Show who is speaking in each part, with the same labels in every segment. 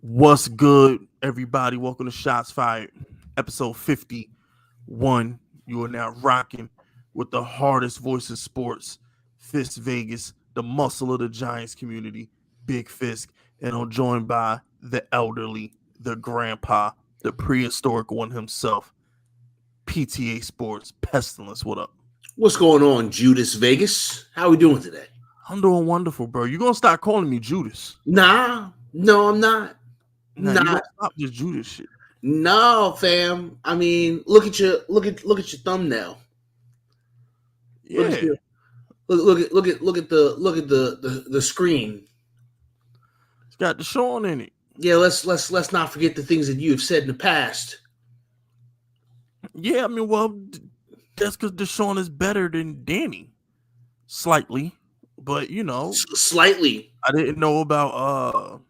Speaker 1: What's good, everybody? Welcome to Shots Fired, episode 51. You are now rocking with the hardest voice in sports, Fist Vegas, the muscle of the Giants community, Big Fisk, and I'm joined by the elderly, the grandpa, the prehistoric one himself, PTA Sports, Pestilence. What up?
Speaker 2: What's going on, Judas Vegas? How we doing today?
Speaker 1: I'm doing wonderful, bro. You gonna start calling me Judas?
Speaker 2: No, I'm not.
Speaker 1: Nah, you gonna stop this Judas shit.
Speaker 2: No, fam. I mean, look at your thumbnail.
Speaker 1: Yeah.
Speaker 2: Look at the screen.
Speaker 1: It's got Deshaun in it.
Speaker 2: Yeah, let's not forget the things that you have said in the past.
Speaker 1: Yeah, I mean, well, that's because Deshaun is better than Danny, slightly, but you know,
Speaker 2: slightly.
Speaker 1: I didn't know about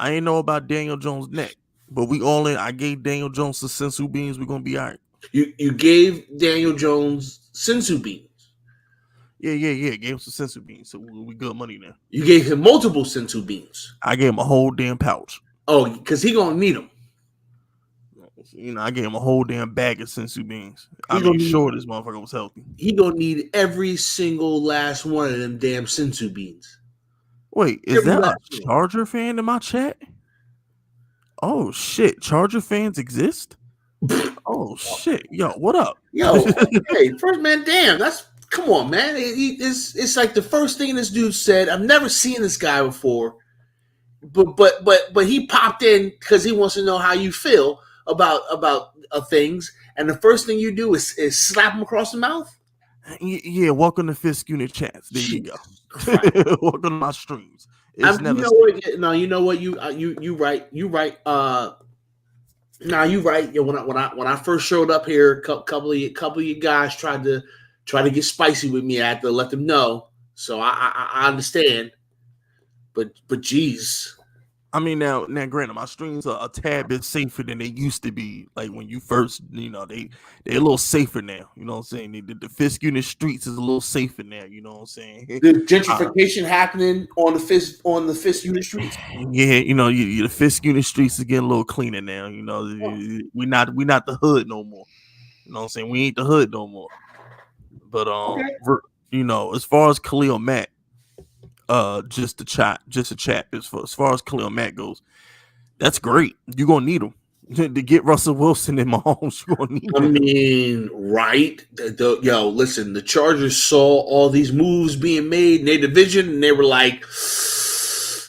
Speaker 1: I didn't know about Daniel Jones' neck, but we all in. I gave Daniel Jones the sensu beans. We're gonna be all right.
Speaker 2: You gave Daniel Jones sensu beans.
Speaker 1: Yeah. Gave him some sensu beans, so we good money now.
Speaker 2: You gave him multiple sensu beans.
Speaker 1: I gave him a whole damn pouch.
Speaker 2: Oh, because he gonna need them.
Speaker 1: You know, I gave him a whole damn bag of sensu beans. I made sure this motherfucker was healthy.
Speaker 2: He gonna need every single last one of them damn sensu beans.
Speaker 1: Wait, is that a Charger fan in my chat? Oh shit, Charger fans exist? Oh shit, yo, what up?
Speaker 2: Yo, hey, first man, damn, come on, man. It's like the first thing this dude said. I've never seen this guy before, but he popped in because he wants to know how you feel about things, and the first thing you do is slap him across the mouth.
Speaker 1: Yeah, welcome to Fisk Unit Chats. There you go. Welcome to my streams.
Speaker 2: You know what? You right. Now you right. Yeah, when I first showed up here, couple of you guys tried to get spicy with me. I had to let them know. So I understand. But geez.
Speaker 1: I mean, now, granted, my streams are a tad bit safer than they used to be. Like when you first, you know, they're a little safer now. You know what I'm saying? The Fisk Unit streets is a little safer now. You know what I'm saying?
Speaker 2: The gentrification happening on the Fisk Unit streets.
Speaker 1: Yeah, you know, the Fisk Unit streets is getting a little cleaner now. You know, we not the hood no more. You know what I'm saying? We ain't the hood no more. But you know, as far as Khalil Mack. Just a chat. As far as Khalil Mack goes, that's great. You're gonna need him to get Russell Wilson in Mahomes. You're gonna need him.
Speaker 2: I mean, right? Yo, listen, the Chargers saw all these moves being made in their division, and they were like,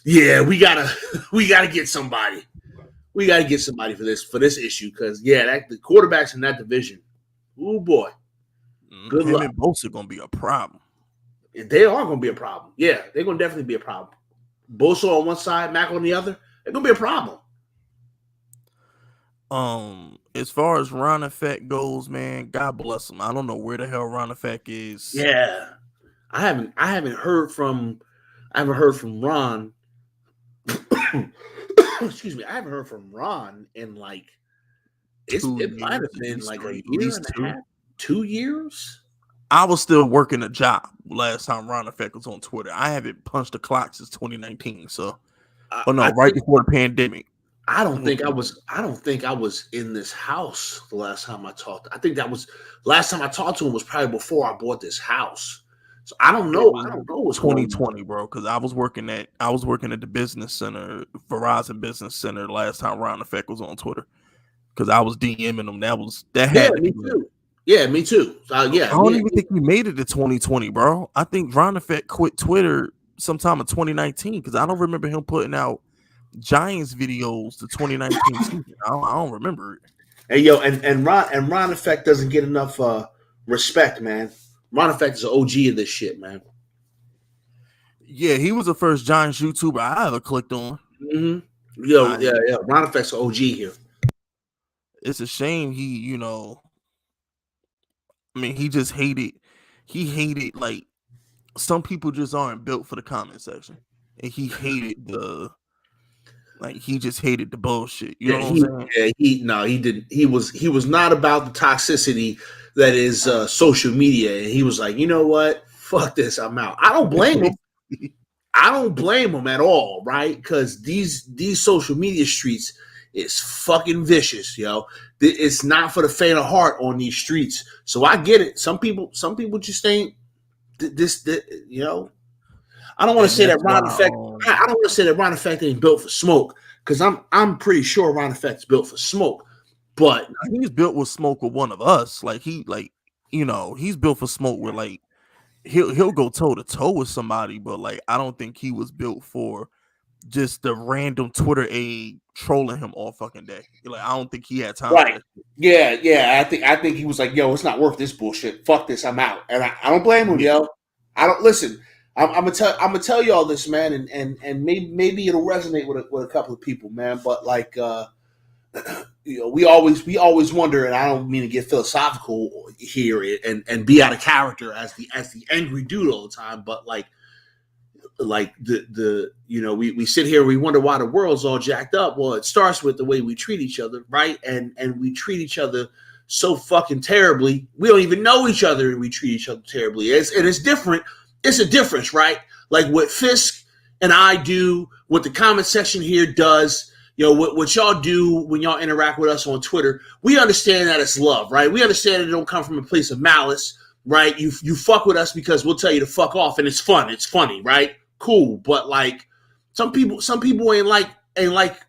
Speaker 2: "Yeah, we gotta get somebody. We gotta get somebody for this issue because the quarterbacks in that division, oh boy,
Speaker 1: good luck. And both are gonna be a problem."
Speaker 2: They are going to be a problem. Yeah, they're going to definitely be a problem. Bosa on one side, Mac on the other. They're going to be a problem.
Speaker 1: As far as Ron Effect goes, man, God bless him. I don't know where the hell Ron Effect is.
Speaker 2: Yeah, I haven't heard from Ron. Excuse me, I haven't heard from Ron in like it might have been like a year and a half, 2 years.
Speaker 1: I was still working a job last time Ron Effect was on Twitter. I haven't punched the clock since 2019. So, right before the pandemic.
Speaker 2: I don't think I was in this house the last time I talked. I think that was last time I talked to him was probably before I bought this house. So I don't know. I don't know what's
Speaker 1: 2020, bro. Because I was working at the business center, Verizon Business Center, last time Ron Effect was on Twitter. Because I was DMing him. That had
Speaker 2: me too. Yeah, me too.
Speaker 1: I don't even think we made it to 2020, bro. I think Ron Effect quit Twitter sometime in 2019 because I don't remember him putting out Giants videos to 2019 season. I don't remember it.
Speaker 2: Hey, yo, and Ron Effect doesn't get enough respect, man. Ron Effect is an OG of this shit, man.
Speaker 1: Yeah, he was the first Giants YouTuber I ever clicked on.
Speaker 2: Mm-hmm. Yeah. Ron Effect's an OG here.
Speaker 1: It's a shame he just hated. He hated like some people just aren't built for the comment section, and he hated he just hated the bullshit. You know what I'm saying?
Speaker 2: Yeah, he didn't. He was not about the toxicity that is social media, and he was like, you know what? Fuck this, I'm out. I don't blame him. I don't blame them at all, right? Because these social media streets is fucking vicious, yo. It's not for the faint of heart on these streets. So I get it. Some people just ain't this, you know. I don't want to say that Ron Effect. I don't want to say that Ron Effect ain't built for smoke, because I'm pretty sure Ron Effect's built for smoke. But
Speaker 1: he's built with smoke with one of us. Like he's built for smoke with like he'll go toe to toe with somebody, but like I don't think he was built for just the random Twitter aide trolling him all fucking day. Like I don't think he had time.
Speaker 2: Right. Yeah. I think he was like, yo, it's not worth this bullshit. Fuck this, I'm out. And I don't blame him, yo. I don't listen. I'm gonna tell y'all this, man, and maybe it'll resonate with a couple of people, man. But like, we always wonder, and I don't mean to get philosophical here and be out of character as the angry dude all the time, but like the we sit here, we wonder why the world's all jacked up. Well, it starts with the way we treat each other, right? And we treat each other so fucking terribly. We don't even know each other, and we treat each other terribly. It's different. It's a difference, right? Like what Fisk and I do, what the comment section here does, what y'all do when y'all interact with us on Twitter. We understand that it's love, right? We understand it don't come from a place of malice, right? You fuck with us because we'll tell you to fuck off, and it's fun. It's funny, right? Cool. But like some people ain't like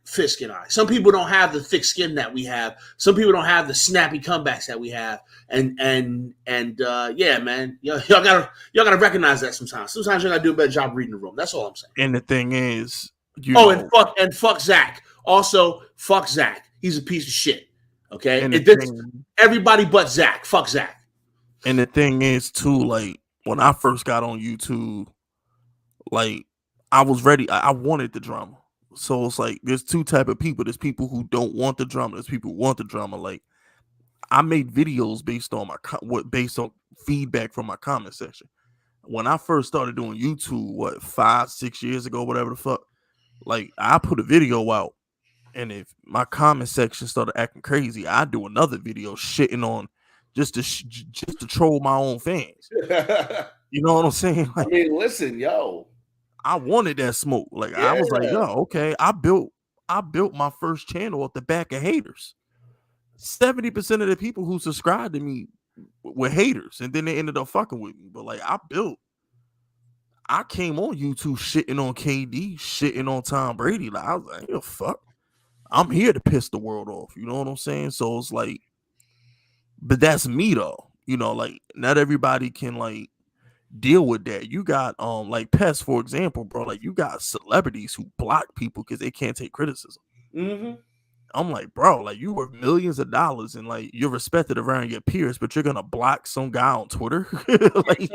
Speaker 2: Fisk and I. Some people don't have the thick skin that we have. Some people don't have the snappy comebacks that we have. And yeah, man, y'all gotta recognize that sometimes. Sometimes you gotta do a better job reading the room. That's all I'm saying.
Speaker 1: And the thing is,
Speaker 2: and fuck Zach. Also, fuck Zach. He's a piece of shit. Okay, everybody but Zach. Fuck Zach.
Speaker 1: And the thing is too, like when I first got on YouTube, like I was ready. I wanted the drama. So it's like there's two type of people. There's people who don't want the drama. There's people who want the drama. Like I made videos based on feedback from my comment section. When I first started doing YouTube, 5-6 years ago, whatever the fuck, like I put a video out, and if my comment section started acting crazy, I do another video shitting on just to troll my own fans. You know what I'm saying? Like,
Speaker 2: I mean, listen, yo.
Speaker 1: I wanted that smoke. Like I was like, yo, okay. I built my first channel off the back of haters. 70% of the people who subscribed to me were haters, and then they ended up fucking with me. But like I came on YouTube shitting on KD, shitting on Tom Brady. Like I was like, yo, fuck. I'm here to piss the world off. You know what I'm saying? So it's like, but that's me though. Like not everybody can like deal with that. You got like Pest, for example, bro. Like you got celebrities who block people because they can't take criticism.
Speaker 2: Mm-hmm.
Speaker 1: I'm like, bro, like you worth millions of dollars and like you're respected around your peers, but you're gonna block some guy on Twitter. Like,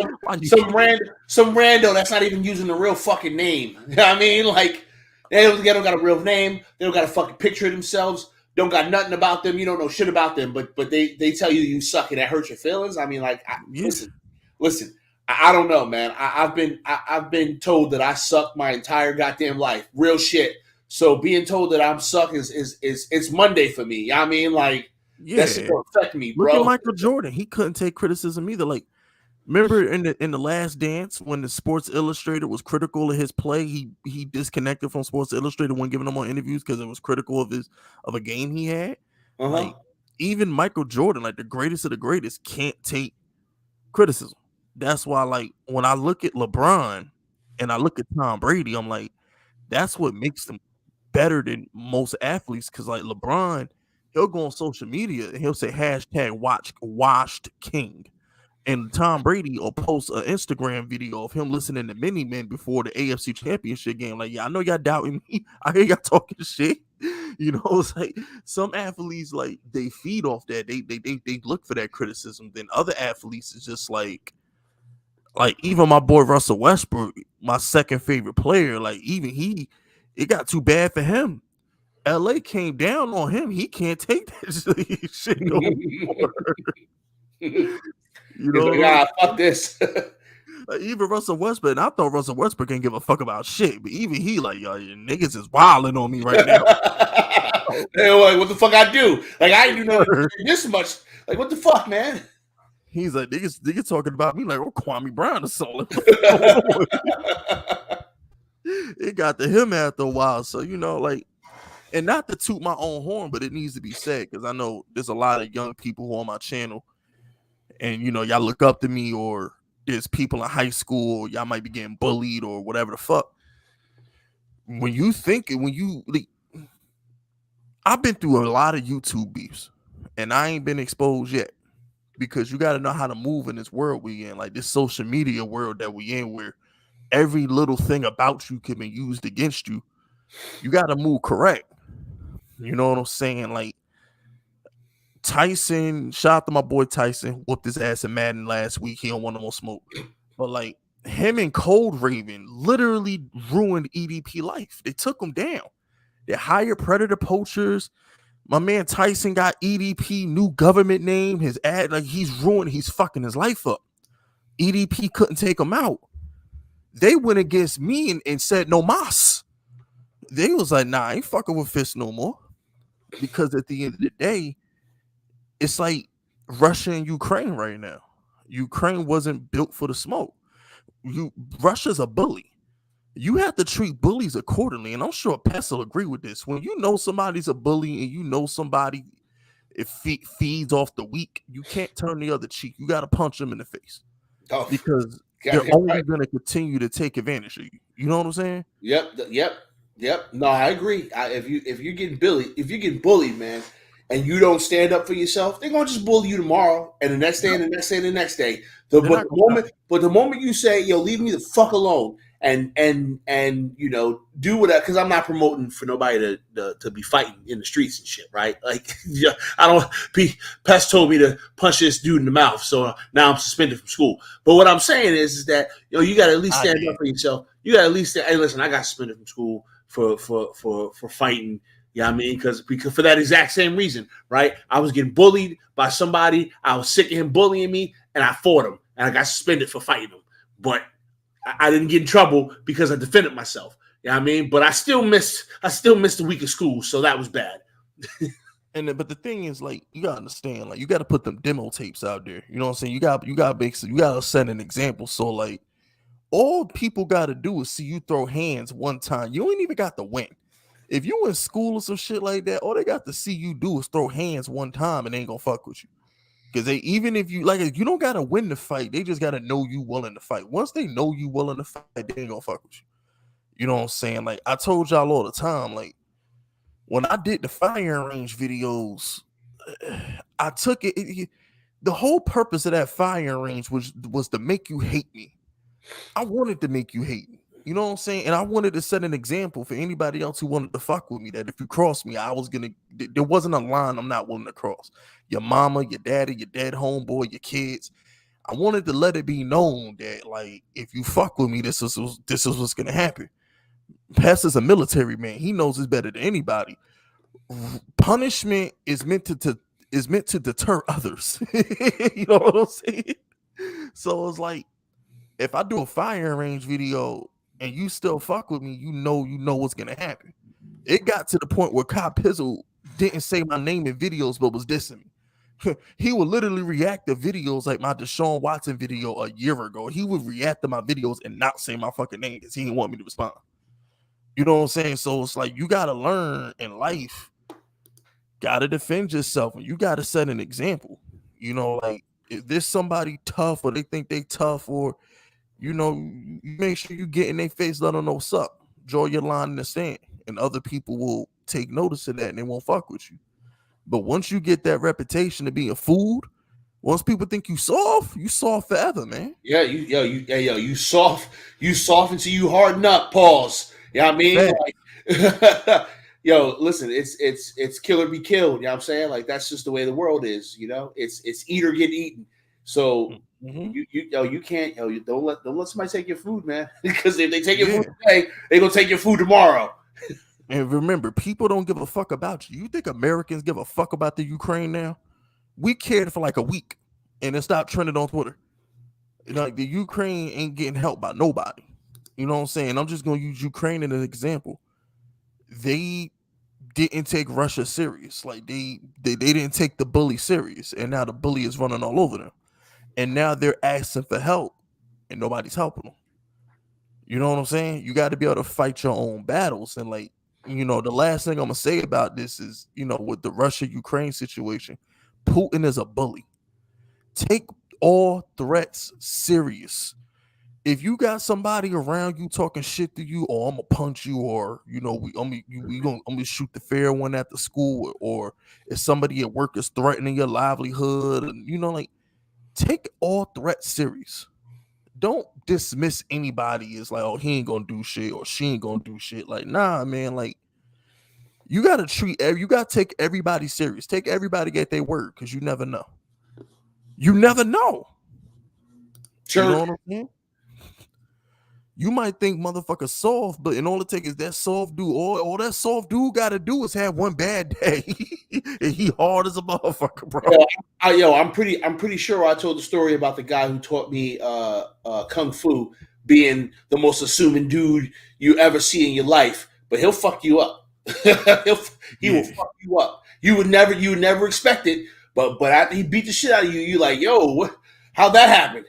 Speaker 2: some rando that's not even using the real fucking name. You know what I mean? Like they don't got a real name. They don't got a fucking picture of themselves. Don't got nothing about them. You don't know shit about them. But they tell you suck and that hurts your feelings. I mean, like listen. I don't know, man. I've been told that I suck my entire goddamn life. Real shit. So being told that I'm suck is it's Monday for me. I mean, like that's gonna affect me, bro.
Speaker 1: Look at Michael Jordan. He couldn't take criticism either. Like, remember in the Last Dance when the Sports Illustrated was critical of his play, he disconnected from Sports Illustrated when giving him on interviews because it was critical of a game he had.
Speaker 2: Uh-huh.
Speaker 1: Like even Michael Jordan, like the greatest of the greatest, can't take criticism. That's why, like, when I look at LeBron and I look at Tom Brady, I'm like, that's what makes them better than most athletes. Because, like, LeBron, he'll go on social media and he'll say hashtag washed king. And Tom Brady will post an Instagram video of him listening to Mini Men before the AFC Championship game. Like, yeah, I know y'all doubting me. I hear y'all talking shit. It's like some athletes, like, they feed off that. They look for that criticism. Then other athletes is just like even my boy Russell Westbrook, my second favorite player, like even it got too bad for him. LA came down on him. He can't take that shit no more.
Speaker 2: Fuck this.
Speaker 1: Like, even Russell Westbrook, and I thought Russell Westbrook didn't give a fuck about shit, but even he like, yo, your niggas is wilding on me right now.
Speaker 2: Hey, like, what the fuck I do? Like I didn't do nothing this much. Like what the fuck, man?
Speaker 1: He's like, niggas talking about me like, Kwame Brown or something. it got to him after a while. So, like, and not to toot my own horn, but it needs to be said because I know there's a lot of young people who are on my channel and, y'all look up to me, or there's people in high school, y'all might be getting bullied or whatever the fuck. When you think it, I've been through a lot of YouTube beefs and I ain't been exposed yet because you got to know how to move in this world we in, like this social media world that we in, where every little thing about you can be used against you. You got to move correct. You know what I'm saying? Like Tyson, shout out to my boy Tyson, whooped his ass in Madden last week. He don't want no more smoke. But like him and Cold Raven literally ruined EDP life. They took him down. They hired predator poachers. My man Tyson got EDP new government name. His ad, like he's fucking his life up. EDP couldn't take him out. They went against me and said no mas. They was like, nah, I ain't fucking with Fist no more. Because at the end of the day, it's like Russia and Ukraine right now. Ukraine wasn't built for the smoke. Russia's a bully. You have to treat bullies accordingly. And I'm sure Pess will agree with this. When you know somebody's a bully and you know somebody feeds off the weak, you can't turn the other cheek. You got to punch them in the face.
Speaker 2: Oh,
Speaker 1: because they're only going to continue to take advantage of you. You know what I'm saying?
Speaker 2: Yep. No, I agree. If you're getting bullied, man, and you don't stand up for yourself, they're gonna just bully you tomorrow, and the next day, and the next day, and the next day. But the moment you say, "Yo, leave me the fuck alone," and do whatever, because I'm not promoting for nobody to be fighting in the streets and shit, right? Like, I don't. Pest told me to punch this dude in the mouth, so now I'm suspended from school. But what I'm saying is that you got to at least stand up for yourself. You got to at least say, "Hey, listen, I got suspended from school for fighting." You know what I mean? Because for that exact same reason, right? I was getting bullied by somebody. I was sick of him bullying me, and I fought him, and I got suspended for fighting him. But I didn't get in trouble because I defended myself. You know what I mean? But I still missed the week of school, so that was bad.
Speaker 1: But the thing is, like, you gotta understand, like, you gotta put them demo tapes out there. You know what I'm saying? You gotta set an example. So, like, all people gotta do is see you throw hands one time. You ain't even got to win. If you in school or some shit like that, all they got to see you do is throw hands one time and they ain't gonna fuck with you. Because even if you don't gotta win the fight, they just gotta know you willing to fight. Once they know you willing to fight, they ain't gonna fuck with you. You know what I'm saying? Like I told y'all all the time, like when I did the firing range videos, I took it. The whole purpose of that firing range was to make you hate me. I wanted to make you hate me. You know what I'm saying? And I wanted to set an example for anybody else who wanted to fuck with me, that if you cross me, there wasn't a line I'm not willing to cross. Your mama, your daddy, your dead homeboy, your kids. I wanted to let it be known that, like, if you fuck with me, this is what's going to happen. Pest is a military man. He knows it's better than anybody. Punishment is meant to deter others. You know what I'm saying? So it's like, if I do a firing range video and you still fuck with me, you know what's gonna happen. It got to the point where Kyle Pizzle didn't say my name in videos, but was dissing me. He would literally react to videos like my Deshaun Watson video a year ago. He would react to my videos and not say my fucking name because he didn't want me to respond. You know what I'm saying? So it's like, you gotta learn in life, gotta defend yourself, and you gotta set an example. You know, like if there's somebody tough or they think they tough, or you make sure you get in their face, let them know what's up. Draw your line in the sand, and other people will take notice of that and they won't fuck with you. But once you get that reputation of being food, once people think you soft forever, man.
Speaker 2: Yeah, you soft until you harden up. Pause. You know what I mean? Like, yo, listen, it's kill or be killed. You know what I'm saying? Like that's just the way the world is. You know, it's eat or get eaten. So you can't don't let somebody take your food, man. Because if they take your food today, they're gonna take your food tomorrow.
Speaker 1: And remember, people don't give a fuck about you. You think Americans give a fuck about the Ukraine now? We cared for like a week and it stopped trending on Twitter. Like the Ukraine ain't getting helped by nobody. You know what I'm saying? I'm just gonna use Ukraine as an example. They didn't take Russia serious. Like they didn't take the bully serious, and now the bully is running all over them. And now they're asking for help, and nobody's helping them. You know what I'm saying? You got to be able to fight your own battles. And like, the last thing I'm gonna say about this is, with the Russia-Ukraine situation, Putin is a bully. Take all threats serious. If you got somebody around you talking shit to you, or I'm gonna punch you, or I'm gonna shoot the fair one at the school, or if somebody at work is threatening your livelihood, and like, take all threats serious. Don't dismiss anybody as like, oh, he ain't gonna do shit or she ain't gonna do shit. Like, nah, man. Like, you gotta take everybody serious. Take everybody at their word, because you never know. You never know.
Speaker 2: Sure.
Speaker 1: You know what I'm saying? You might think motherfucker soft, but in all it takes is that soft dude. All that soft dude got to do is have one bad day, and he hard as a motherfucker, bro.
Speaker 2: I'm pretty sure I told the story about the guy who taught me kung fu, being the most assuming dude you ever see in your life, but he'll fuck you up. He will fuck you up. You would never expect it, but after he beat the shit out of you, you like, yo, how'd that happen?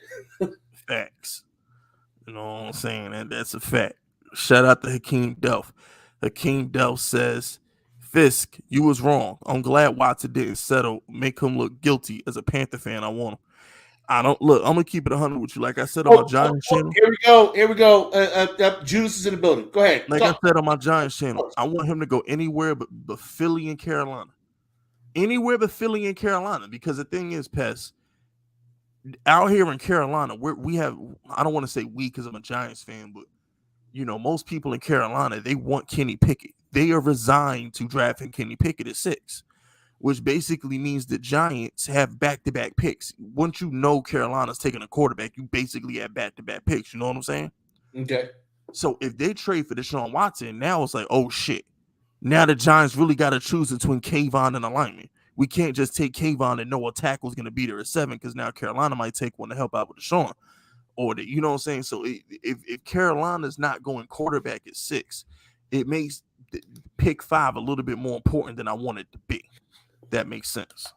Speaker 1: Facts. You know what I'm saying? That's a fact. Shout out to Hakeem Delph. Hakeem Delph says, Fisk, you was wrong. I'm glad Watson didn't settle, make him look guilty. As a Panther fan, I want him. I'm gonna keep it 100 with you. Like I said on my Giants channel.
Speaker 2: Here we go. Judas is in the building. Go ahead.
Speaker 1: Like I said on my Giants channel, I want him to go anywhere but Philly and Carolina. Anywhere but Philly and Carolina. Because the thing is, Pest, out here in Carolina, we have, I don't want to say we because I'm a Giants fan, but most people in Carolina, they want Kenny Pickett. They are resigned to drafting Kenny Pickett at 6, which basically means the Giants have back-to-back picks. Once Carolina's taking a quarterback, you basically have back-to-back picks. You know what I'm saying?
Speaker 2: Okay.
Speaker 1: So if they trade for Deshaun Watson, now it's like, oh shit. Now the Giants really got to choose between Kayvon and alignment. We can't just take Kayvon and know a tackle's going to be there at 7, because now Carolina might take one to help out with Deshaun. Or you know what I'm saying? So if Carolina's not going quarterback at 6, it makes pick 5 a little bit more important than I want it to be. That makes sense.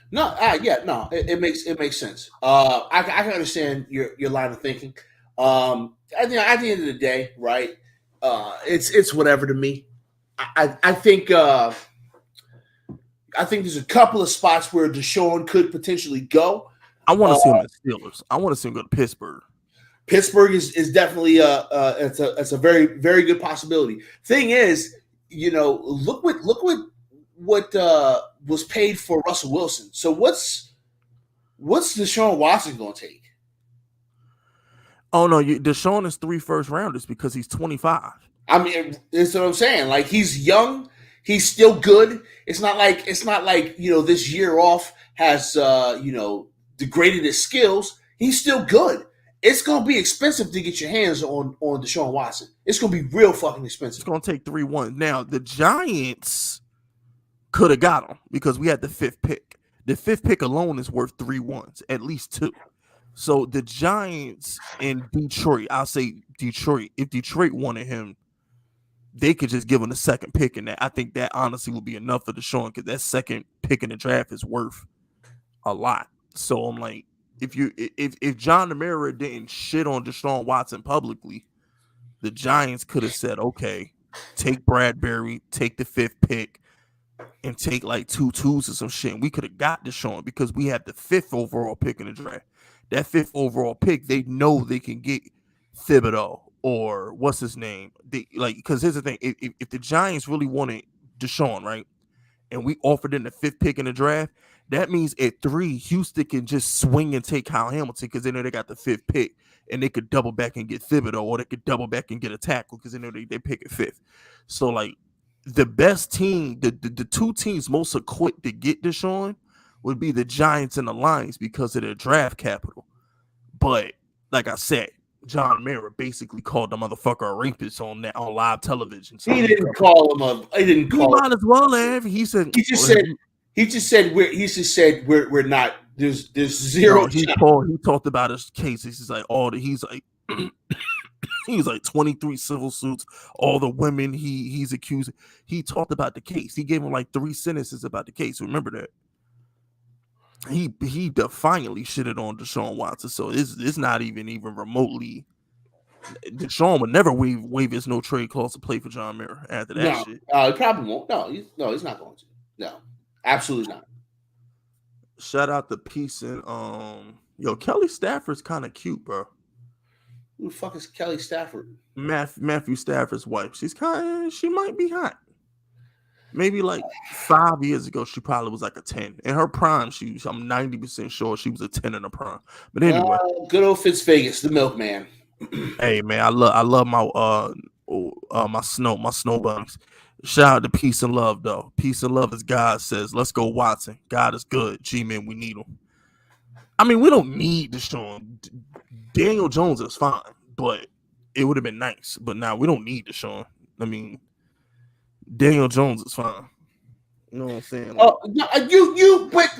Speaker 2: No, it makes sense. I can understand your line of thinking. At the end of the day, right? It's whatever to me. I think there's a couple of spots where Deshaun could potentially go.
Speaker 1: I want to see him at Steelers. I want to see him go to Pittsburgh.
Speaker 2: Pittsburgh is definitely it's a very, very good possibility. Thing is, look what was paid for Russell Wilson. So what's Deshaun Watson going to take?
Speaker 1: Oh no, Deshaun is 3 first rounders because he's 25.
Speaker 2: I mean, that's what I'm saying. Like, he's young, he's still good. It's not like this year off has degraded his skills. He's still good. It's gonna be expensive to get your hands on Deshaun Watson. It's gonna be real fucking expensive.
Speaker 1: It's gonna take 3-1. Now the Giants could have got him because we had the 5th pick. The 5th pick alone is worth 3 1s, at least 2. So the Giants in Detroit, I'll say Detroit. If Detroit wanted him, they could just give him the 2nd pick, and that I think that honestly would be enough for Deshaun, because that 2nd pick in the draft is worth a lot. So I'm like, if John Demera didn't shit on Deshaun Watson publicly, the Giants could have said, okay, take Bradbury, take the 5th pick, and take like 2 2s or some shit. And we could have got Deshaun because we had the 5th overall pick in the draft. That 5th overall pick, they know they can get Thibodeau or what's his name. Because here's the thing: if the Giants really wanted Deshaun, right, and we offered them the 5th pick in the draft, that means at 3, Houston can just swing and take Kyle Hamilton because they know they got the 5th pick, and they could double back and get Thibodeau, or they could double back and get a tackle because they know they pick at 5th. So like, the best team, the 2 teams most equipped to get Deshaun would be the Giants and the Lions because of their draft capital. But like I said, John Mara basically called the motherfucker a rapist on live television. So
Speaker 2: he didn't call him a. He didn't call.
Speaker 1: He might as well have. He said.
Speaker 2: He just said we're not. There's zero.
Speaker 1: No, he talked about his cases. He's like he's like 23 civil suits, all the women he's accused. He talked about the case. He gave him like 3 sentences about the case. Remember that? He defiantly shitted on Deshaun Watson. So it's not even remotely Deshaun would never waive his no trade clause to play for John Mara after that shit.
Speaker 2: He probably won't. He's not going to. No, absolutely not.
Speaker 1: Shout out to Peace and Kelly Stafford's kind of cute, bro.
Speaker 2: Who the fuck is Kelly Stafford?
Speaker 1: Matthew Stafford's wife. She might be hot. Maybe like 5 years ago, she probably was like a 10. In her prime, I'm 90% sure she was a 10 in her prime. But anyway,
Speaker 2: good old Fitzvegas, the milkman.
Speaker 1: Hey man, I love my snow bunnies. Shout out to Peace and Love though. Peace and Love, as God says, let's go Watson. God is good. G-Man, we need him. I mean, we don't need Deshaun. Daniel Jones is fine, but it would have been nice. But now we don't need Deshaun. I mean, Daniel Jones is fine. You know what I'm saying?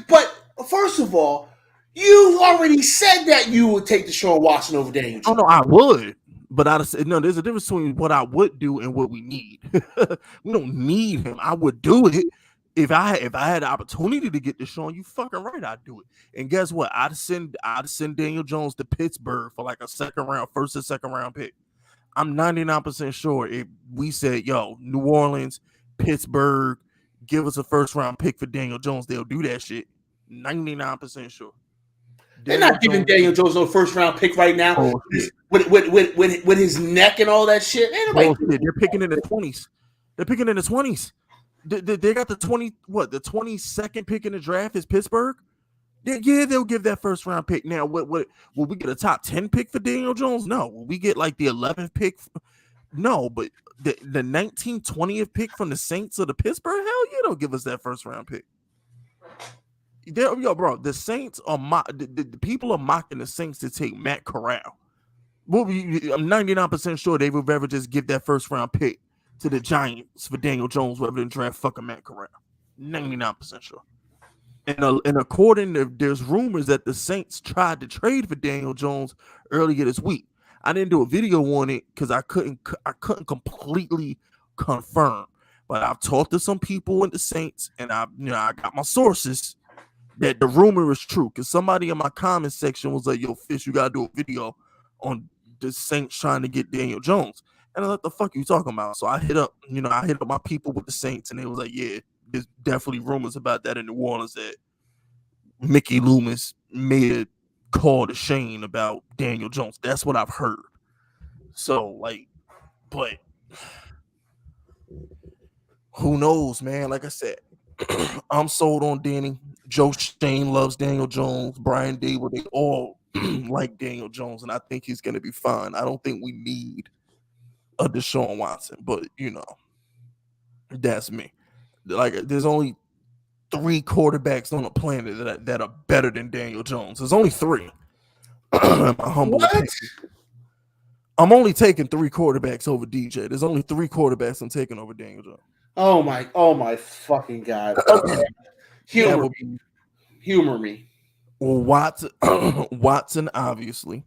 Speaker 2: But first of all, you already said that you would take Deshaun Watson over Daniel Jones.
Speaker 1: Oh no, I would. But I'd say no, there's a difference between what I would do and what we need. We don't need him. I would do it. If I had the opportunity to get Deshaun, you fucking right, I'd do it. And guess what? I'd send Daniel Jones to Pittsburgh for like a first or second round pick. I'm 99% sure if we said, yo, New Orleans, Pittsburgh, give us a first round pick for Daniel Jones, they'll do that shit. 99% sure.
Speaker 2: They're not giving Daniel Jones no first round pick right now with his neck and all that shit.
Speaker 1: They're picking in the 20s. They're picking in the 20s. They got the 22nd pick in the draft is Pittsburgh. Yeah, they'll give that first round pick. Now, what will we get a top 10 pick for Daniel Jones? No. Will we get like the 11th pick? No, but the 19th, 20th pick from the Saints or the Pittsburgh? Hell yeah, they'll give us that first round pick. Yo, bro, the Saints are the people are mocking the Saints to take Matt Corral. I'm 99% sure they would ever just give that first round pick to the Giants for Daniel Jones rather than draft fucking Matt Corral. 99% sure. And according to, there's rumors that the Saints tried to trade for Daniel Jones earlier this week. I didn't do a video on it because I couldn't completely confirm. But I've talked to some people in the Saints, and I got my sources that the rumor is true. Because somebody in my comment section was like, "Yo, Fish, you gotta do a video on the Saints trying to get Daniel Jones." And I was like, "The fuck are you talking about?" So I hit up my people with the Saints, and they was like, "Yeah, there's definitely rumors about that in New Orleans that Mickey Loomis made a call to Shane about Daniel Jones." That's what I've heard. So, but who knows, man? Like I said, I'm sold on Danny. Joe Shane loves Daniel Jones. Brian Dable, they all like Daniel Jones, and I think he's going to be fine. I don't think we need a Deshaun Watson, but, that's me. Like, there's only 3 quarterbacks on the planet that are better than Daniel Jones. There's only 3. My humble opinion. I'm only taking 3 quarterbacks over DJ. There's only 3 quarterbacks I'm taking over Daniel Jones.
Speaker 2: Oh my fucking God. Okay. Humor me.
Speaker 1: Well, Watson, obviously.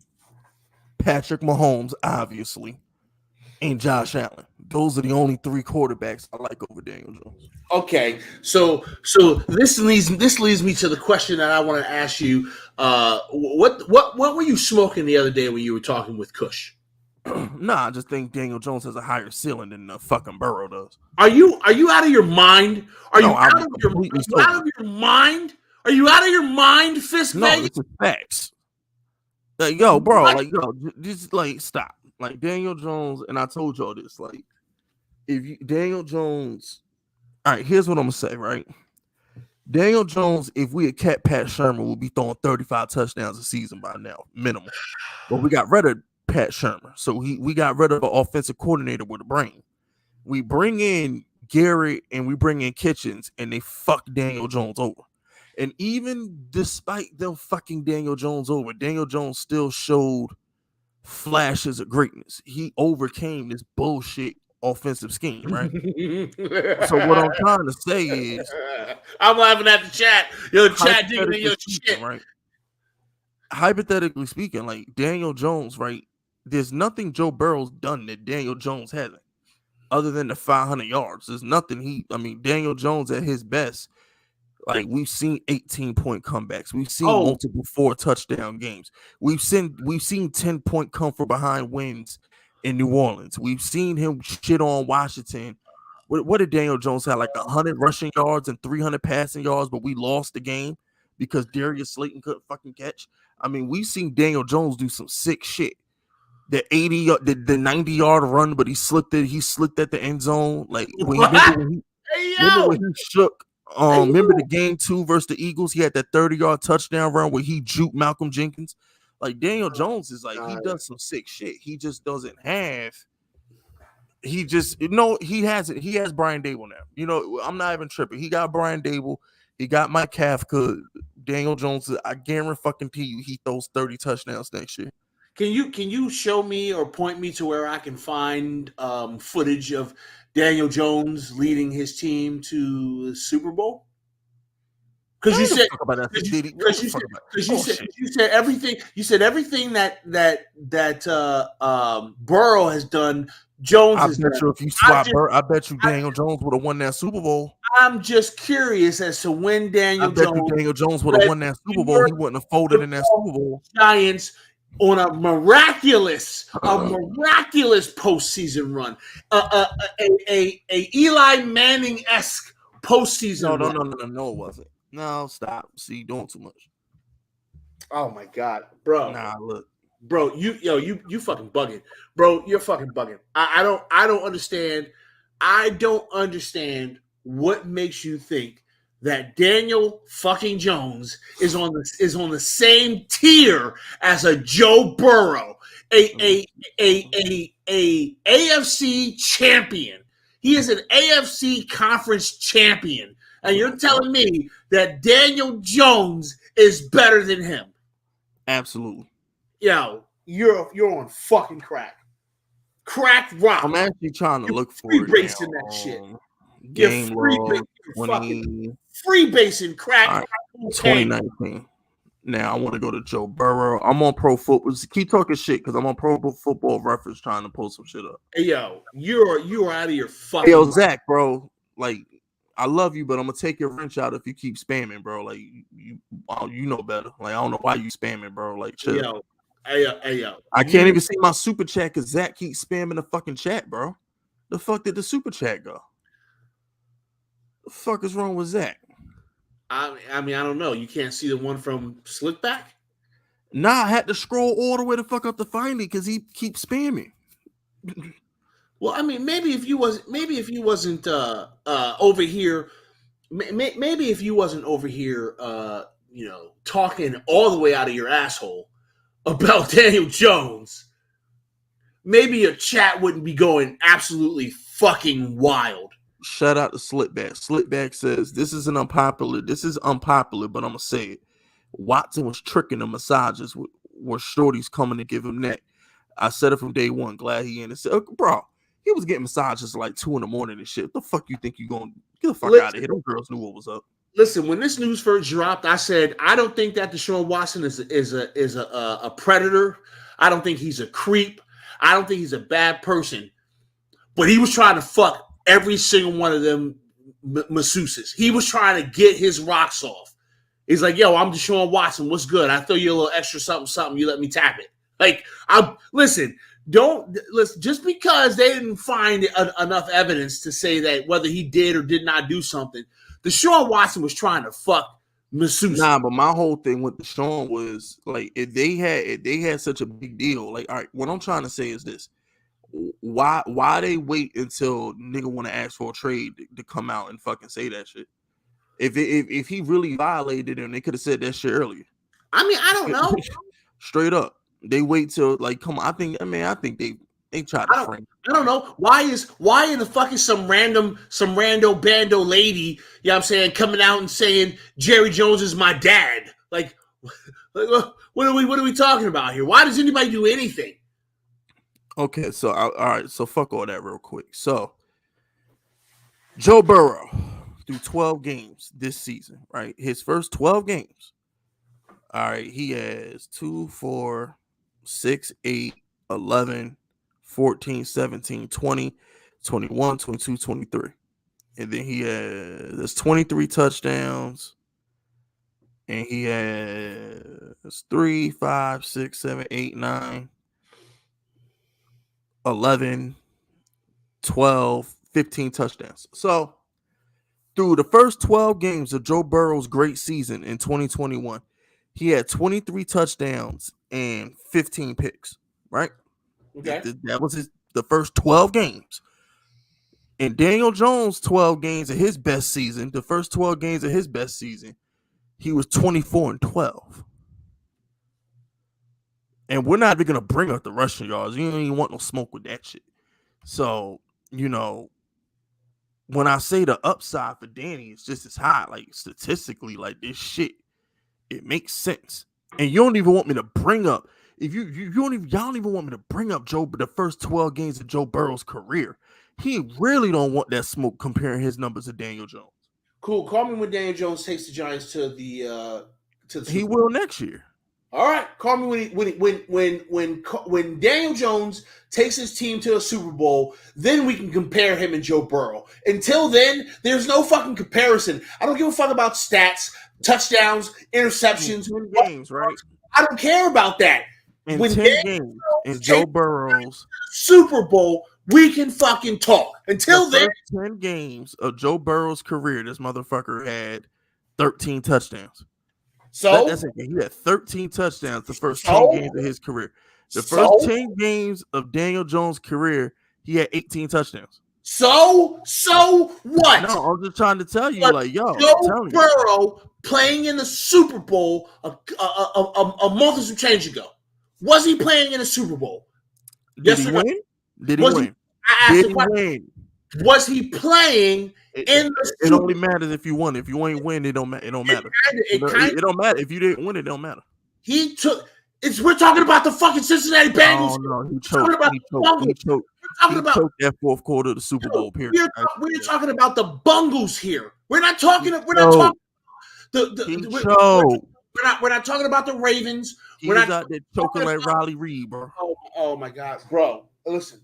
Speaker 1: Patrick Mahomes, obviously. And Josh Allen. Those are the only 3 quarterbacks I like over Daniel Jones.
Speaker 2: Okay, so this leads me to the question that I want to ask you. What were you smoking the other day when you were talking with Kush?
Speaker 1: Nah, I just think Daniel Jones has a higher ceiling than fucking Burrow does.
Speaker 2: Are you out of your mind? Are you out of your mind? Are you out of your mind, Fist?
Speaker 1: No, it's just facts. Like, yo, bro, just stop. Like, Daniel Jones, and I told y'all this, like, Daniel Jones, all right, here's what I'm gonna say, right? Daniel Jones, if we had kept Pat Shermer, would be throwing 35 touchdowns a season by now, minimum. But we got rid of Pat Shermer, so we got rid of an offensive coordinator with a brain. We bring in Garrett and we bring in Kitchens, and they fuck Daniel Jones over. And even despite them fucking Daniel Jones over, Daniel Jones still showed flashes of greatness. He overcame this bullshit offensive scheme, right? So what I'm trying to say is,
Speaker 2: I'm laughing at the chat. Yo, chat digging in your shit,
Speaker 1: right? Hypothetically speaking, like Daniel Jones, right? There's nothing Joe Burrow's done that Daniel Jones hasn't, other than the 500 yards. There's nothing Daniel Jones at his best. Like, we've seen 18-point comebacks. We've seen multiple 4 touchdown games. We've seen 10-point come from behind wins in New Orleans. We've seen him shit on Washington. What did Daniel Jones have? Like 100 rushing yards and 300 passing yards, but we lost the game because Darius Slayton couldn't fucking catch. I mean, we've seen Daniel Jones do some sick shit. The 90-yard run, but he slipped it. He slipped at the end zone. Like remember when he shook. Remember the game 2 versus the Eagles? He had that 30-yard touchdown run where he juked Malcolm Jenkins. Like Daniel Jones is like he does some sick shit. He just doesn't have. He just he has it. He has Brian Dable now. I'm not even tripping. He got Brian Dable. He got Mike Kafka. Daniel Jones. I guarantee you, he throws 30 touchdowns next year.
Speaker 2: Can you show me or point me to where I can find footage of Daniel Jones leading his team to the Super Bowl? Because you said everything. You said everything that Burrow has done. Jones has done.
Speaker 1: If you swap I bet you Daniel Jones would have won that Super Bowl.
Speaker 2: I'm just curious as to when Daniel
Speaker 1: Jones would have won that Super Bowl. He wouldn't have folded in that Super Bowl.
Speaker 2: Giants on a miraculous postseason run, a Eli Manning-esque postseason run.
Speaker 1: No, it wasn't. No, stop. See, doing too much.
Speaker 2: Oh my God, bro.
Speaker 1: Nah, look.
Speaker 2: Bro, you fucking bugging. Bro, you're fucking bugging. I don't understand. I don't understand what makes you think that Daniel fucking Jones is on the same tier as a Joe Burrow, a AFC champion. He is an AFC conference champion. And you're telling me that Daniel Jones is better than him?
Speaker 1: Absolutely.
Speaker 2: Yo, you're on fucking crack. Crack rock.
Speaker 1: I'm actually trying to look for
Speaker 2: it. Free basing that shit.
Speaker 1: Game log,
Speaker 2: free basing crack.
Speaker 1: Right, 2019. Now I want to go to Joe Burrow. I'm on Pro Football. Keep talking shit because I'm on Pro Football Reference trying to pull some shit up.
Speaker 2: Hey yo, you're out of your fucking.
Speaker 1: Hey, yo, Zach, bro. Like, I love you, but I'm gonna take your wrench out if you keep spamming, bro. Like, you know better. Like, I don't know why you spamming, bro. Like, chill.
Speaker 2: Hey yo.
Speaker 1: I can't even see my super chat because Zach keeps spamming the fucking chat, bro. The fuck did the super chat go? The fuck is wrong with Zach?
Speaker 2: I mean, I don't know. You can't see the one from Slickback?
Speaker 1: Nah, I had to scroll all the way the fuck up to find it because he keeps spamming.
Speaker 2: Well, I mean, maybe if you wasn't over here, maybe if you wasn't over here, talking all the way out of your asshole about Daniel Jones, maybe your chat wouldn't be going absolutely fucking wild.
Speaker 1: Shout out to Slipback. Slipback says, this is unpopular, but I'm going to say it. Watson was tricking the massages where shorties coming to give him neck. I said it from day one. Glad he in it. Said, bro, he was getting massages like 2 a.m. and shit. What the fuck you think you going to get the fuck out of here? Those girls knew what was up.
Speaker 2: Listen, when this news first dropped, I said, I don't think that Deshaun Watson is a predator. I don't think he's a creep. I don't think he's a bad person. But he was trying to fuck every single one of them masseuses. He was trying to get his rocks off. He's like, yo, I'm Deshaun Watson. What's good? I throw you a little extra something. You let me tap it. Like, just because they didn't find enough evidence to say that whether he did or did not do something, Deshaun Watson was trying to fuck masseuse.
Speaker 1: Nah, but my whole thing with Deshaun was like, if they had such a big deal, like, all right, what I'm trying to say is this. Why they wait until nigga want to ask for a trade to come out and fucking say that shit? If he really violated him, they could have said that shit earlier.
Speaker 2: I mean, I don't know.
Speaker 1: Straight up, they wait till like come on. I think they tried to frame.
Speaker 2: I don't know why in the fucking some rando bando lady, you know what I'm saying, coming out and saying Jerry Jones is my dad. Like what are we talking about here? Why does anybody do anything?
Speaker 1: Okay, so all right, so fuck all that real quick. So Joe Burrow through 12 games this season, right? His first 12 games. All right, he has 2, 4, 6, 8, 11, 14, 17, 20, 21, 22, 23. And then he has 23 touchdowns. And he has 3, 5, 6, 7, 8, 9. 11, 12, 15 touchdowns. So through the first 12 games of Joe Burrow's great season in 2021, he had 23 touchdowns and 15 picks, right?
Speaker 2: Okay.
Speaker 1: That was the first 12 games. And Daniel Jones' 12 games of his best season, the first 12 games of his best season, he was 24-12. And we're not even going to bring up the rushing yards. You don't even want no smoke with that shit. So, when I say the upside for Danny is just as high, like statistically, like this shit, it makes sense. And you don't even want me to bring up, if y'all don't even want me to bring up the first 12 games of Joe Burrow's career. He really don't want that smoke comparing his numbers to Daniel Jones.
Speaker 2: Cool. Call me when Daniel Jones takes the Giants to the
Speaker 1: He will next year.
Speaker 2: All right, call me when Daniel Jones takes his team to a Super Bowl. Then we can compare him and Joe Burrow. Until then, there's no fucking comparison. I don't give a fuck about stats, touchdowns, interceptions,
Speaker 1: 10 games, right?
Speaker 2: I don't care about that.
Speaker 1: In
Speaker 2: when
Speaker 1: 10 games, in Joe Burrow's
Speaker 2: Super Bowl, we can fucking talk. Until then,
Speaker 1: 10 games of Joe Burrow's career, this motherfucker had 13 touchdowns.
Speaker 2: So
Speaker 1: that's it. He had 13 touchdowns the first 10 games of his career. The first 10 games of Daniel Jones' career, he had 18 touchdowns.
Speaker 2: So what?
Speaker 1: No, I'm just trying to tell you,
Speaker 2: Joe Burrow playing in the Super Bowl a month or some change ago. Was he playing in a Super Bowl?
Speaker 1: Did he win? Did he win?
Speaker 2: Did he win? Was he playing in the Super
Speaker 1: Bowl? It only matters if you won. If you ain't win, it don't matter. It don't matter. It don't matter. If you didn't win, it don't matter.
Speaker 2: He took. We're talking about the fucking Cincinnati Bengals.
Speaker 1: No, he choked. He choked that fourth quarter of the Super Bowl. Period.
Speaker 2: We're talking about the Bungles here. We're not talking. We're not talking about the Ravens.
Speaker 1: We're not out there choking like Riley Reid, bro.
Speaker 2: Oh my God, bro! Listen.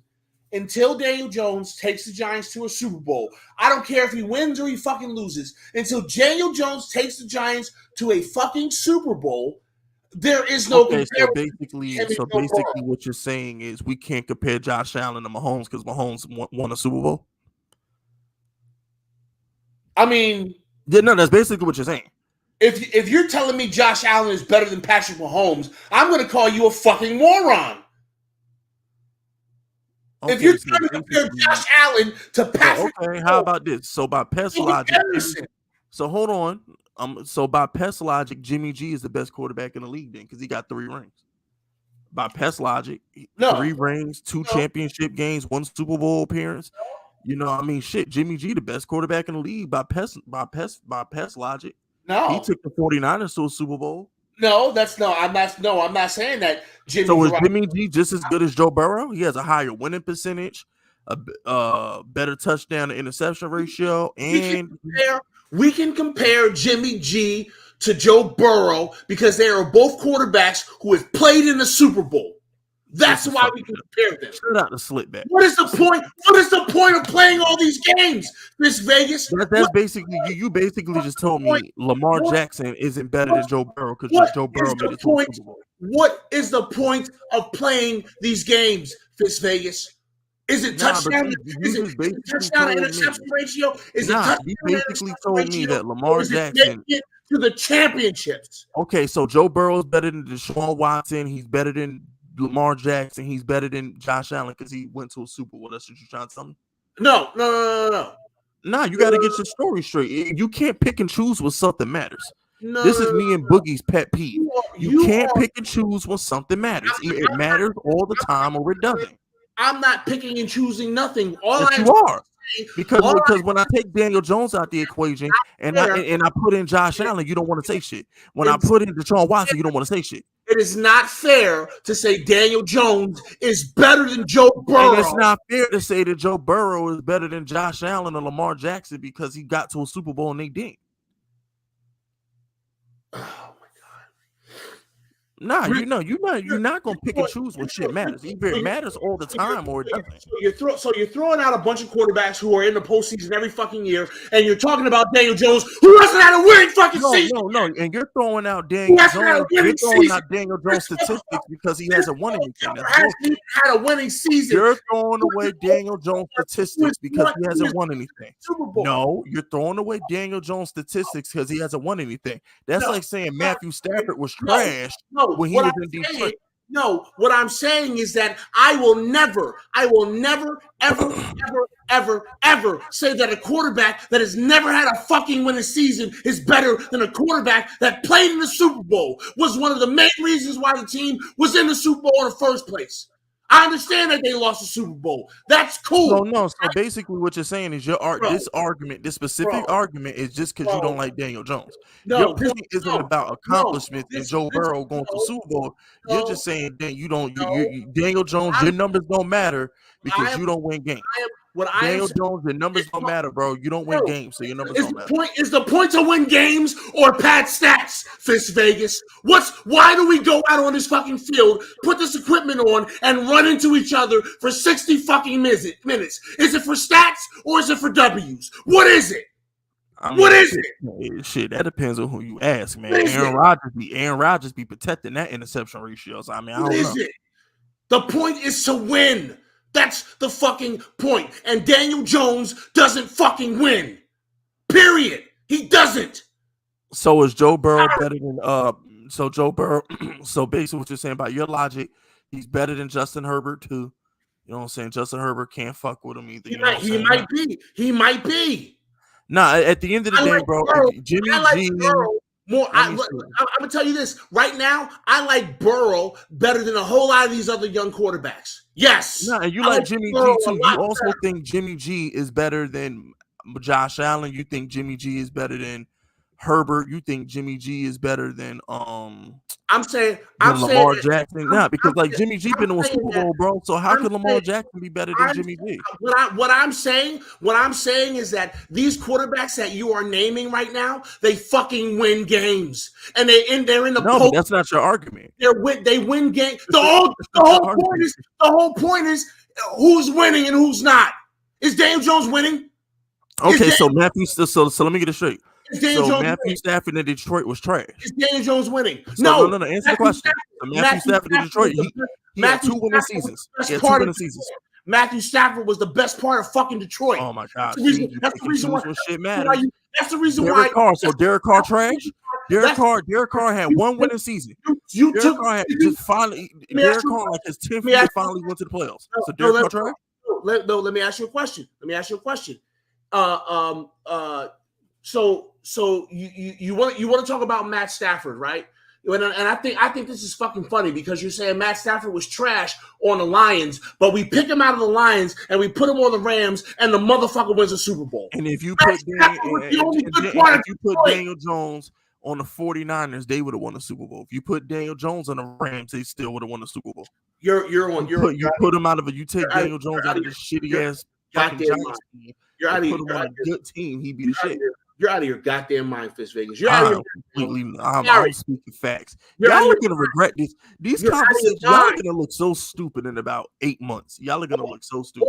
Speaker 2: Until Daniel Jones takes the Giants to a Super Bowl, I don't care if he wins or he fucking loses. Until Daniel Jones takes the Giants to a fucking Super Bowl, there is no comparison.
Speaker 1: So basically, what you're saying is we can't compare Josh Allen to Mahomes because Mahomes won a Super Bowl.
Speaker 2: I mean,
Speaker 1: that's basically what you're saying.
Speaker 2: If you're telling me Josh Allen is better than Patrick Mahomes, I'm going to call you a fucking moron. Okay, if you're trying to compare Josh Allen to Patrick,
Speaker 1: okay, how about this? So by pest logic, so hold on. So by pest logic, Jimmy G is the best quarterback in the league then because he got 3 rings. By pest logic, 3 rings, 2 championship games, 1 Super Bowl appearance. Jimmy G the best quarterback in the league by pest logic.
Speaker 2: No,
Speaker 1: he took the 49ers to a Super Bowl.
Speaker 2: I'm not saying that.
Speaker 1: So is Jimmy G just as good as Joe Burrow? He has a higher winning percentage, a better touchdown to interception ratio, and
Speaker 2: we can compare Jimmy G to Joe Burrow because they are both quarterbacks who have played in the Super Bowl. That's why we can compare them.
Speaker 1: Shut out the slip back.
Speaker 2: What is the point? What is the point of playing all these games, Miss Vegas?
Speaker 1: That's basically you basically just told me Lamar Jackson isn't better than Joe Burrow because Joe Burrow made it to the Super Bowl.
Speaker 2: What is the point of playing these games, Miss Vegas? Is it touchdown? Is it touchdown interception ratio? Is it touchdown?
Speaker 1: You basically told me that Lamar Jackson
Speaker 2: to the championships.
Speaker 1: Okay, so Joe Burrow is better than Deshaun Watson. He's better than Lamar Jackson. He's better than Josh Allen because he went to a Super Bowl. That's what you're trying to tell me?
Speaker 2: No.
Speaker 1: Nah, you got to get your story straight. You can't pick and choose when something matters. This is me and Boogie's pet peeve. You can't pick and choose when something matters. It matters all the time or it doesn't.
Speaker 2: I'm not picking and choosing nothing.
Speaker 1: You are. Because when I take Daniel Jones out the equation and I put in Josh Allen, you don't want to say shit. When I put in Deshaun Watson, you don't want to say shit.
Speaker 2: It is not fair to say Daniel Jones is better than Joe Burrow.
Speaker 1: And it's not fair to say that Joe Burrow is better than Josh Allen or Lamar Jackson because he got to a Super Bowl and they didn't.
Speaker 2: Oh my God.
Speaker 1: Nah, you're not gonna pick and choose when shit matters. Either it matters all the time or it doesn't.
Speaker 2: So you're throwing out a bunch of quarterbacks who are in the postseason every fucking year, and you're talking about Daniel Jones, who hasn't had a winning fucking season.
Speaker 1: No, and you're throwing out Daniel Jones. You're throwing out Daniel Jones statistics because he hasn't won anything.
Speaker 2: Hasn't even had a winning season.
Speaker 1: You're throwing away Daniel Jones statistics because he hasn't won anything. No, you're throwing away Daniel Jones statistics because he hasn't won anything. That's like saying Matthew Stafford was trash when he was in Detroit.
Speaker 2: No, what I'm saying is that I will never, ever say that a quarterback that has never had a fucking winning season is better than a quarterback that played in the Super Bowl, was one of the main reasons why the team was in the Super Bowl in the first place. I understand that they lost the Super Bowl. That's cool.
Speaker 1: No. So basically, what you're saying is this specific argument is just because you don't like Daniel Jones. Your point isn't about accomplishments and Joe Burrow going to the Super Bowl. You're just saying that you don't. Daniel Jones, your numbers don't matter because you don't win games. Daniel Jones, your numbers don't matter, bro. You don't win games, so your numbers don't matter.
Speaker 2: Is the point to win games or pad stats, Fist Vegas? Why do we go out on this fucking field, put this equipment on, and run into each other for 60 fucking minutes? Is it for stats or is it for W's? What is it? What is it?
Speaker 1: Shit, that depends on who you ask, man. Aaron Rodgers be protecting that interception ratio. So, I mean, I don't know.
Speaker 2: The point is to win. That's the fucking point. And Daniel Jones doesn't fucking win. Period. He doesn't.
Speaker 1: So is Joe Burrow better than so Joe Burrow? So basically what you're saying about your logic, he's better than Justin Herbert too. You know what I'm saying? Justin Herbert can't fuck with him either.
Speaker 2: He might be.
Speaker 1: Nah, at the end of the day, bro, Jimmy G.
Speaker 2: Burrow more. I'm gonna tell you this right now. I like Burrow better than a whole lot of these other young quarterbacks. Yes.
Speaker 1: Nah, and you like Jimmy G too. You also think Jimmy G is better than Josh Allen. You think Jimmy G is better than Herbert. You think Jimmy G is better than Lamar Jackson. Nah, because Jimmy G been on Super Bowl, bro. So how can Lamar Jackson be better than Jimmy G?
Speaker 2: What I'm saying is that these quarterbacks that you are naming right now, they fucking win games, and they're in the.
Speaker 1: No, but that's not your argument.
Speaker 2: They win games. The whole point is who's winning and who's not. Is Daniel Jones winning?
Speaker 1: Okay, so Matthew. So let me get it straight. So Matthew Stafford in Detroit was trash.
Speaker 2: Is Daniel Jones winning?
Speaker 1: No. Answer the question. Matthew Stafford in Detroit, he had 2 winning seasons.
Speaker 2: Matthew Stafford was the best part of fucking Detroit.
Speaker 1: Oh my God!
Speaker 2: That's the reason why
Speaker 1: shit matters.
Speaker 2: That's the reason why.
Speaker 1: So Derek Carr trash. Derek Carr had 1 winning season. Derek Carr like his 10th year finally went to the playoffs. So Derek Carr trash.
Speaker 2: Let me ask you a question. So you want to talk about Matt Stafford, right? And I think this is fucking funny because you're saying Matt Stafford was trash on the Lions, but we pick him out of the Lions and we put him on the Rams, and the motherfucker wins a Super Bowl.
Speaker 1: And if you put Daniel Jones on the 49ers, they would have won the Super Bowl. If you put Daniel Jones on the Rams, they still would have won the Super Bowl.
Speaker 2: You
Speaker 1: put him out of it. You take Daniel Jones out of this shitty ass fucking Giants team.
Speaker 2: You're out of here.
Speaker 1: Put him on a good team. He'd be the shit.
Speaker 2: You're out of your goddamn mind, Fist Vegas. You're out of
Speaker 1: your I'm speaking facts. Y'all are gonna regret this. These conversations, y'all are gonna look so stupid in about 8 months. Y'all are gonna look so stupid.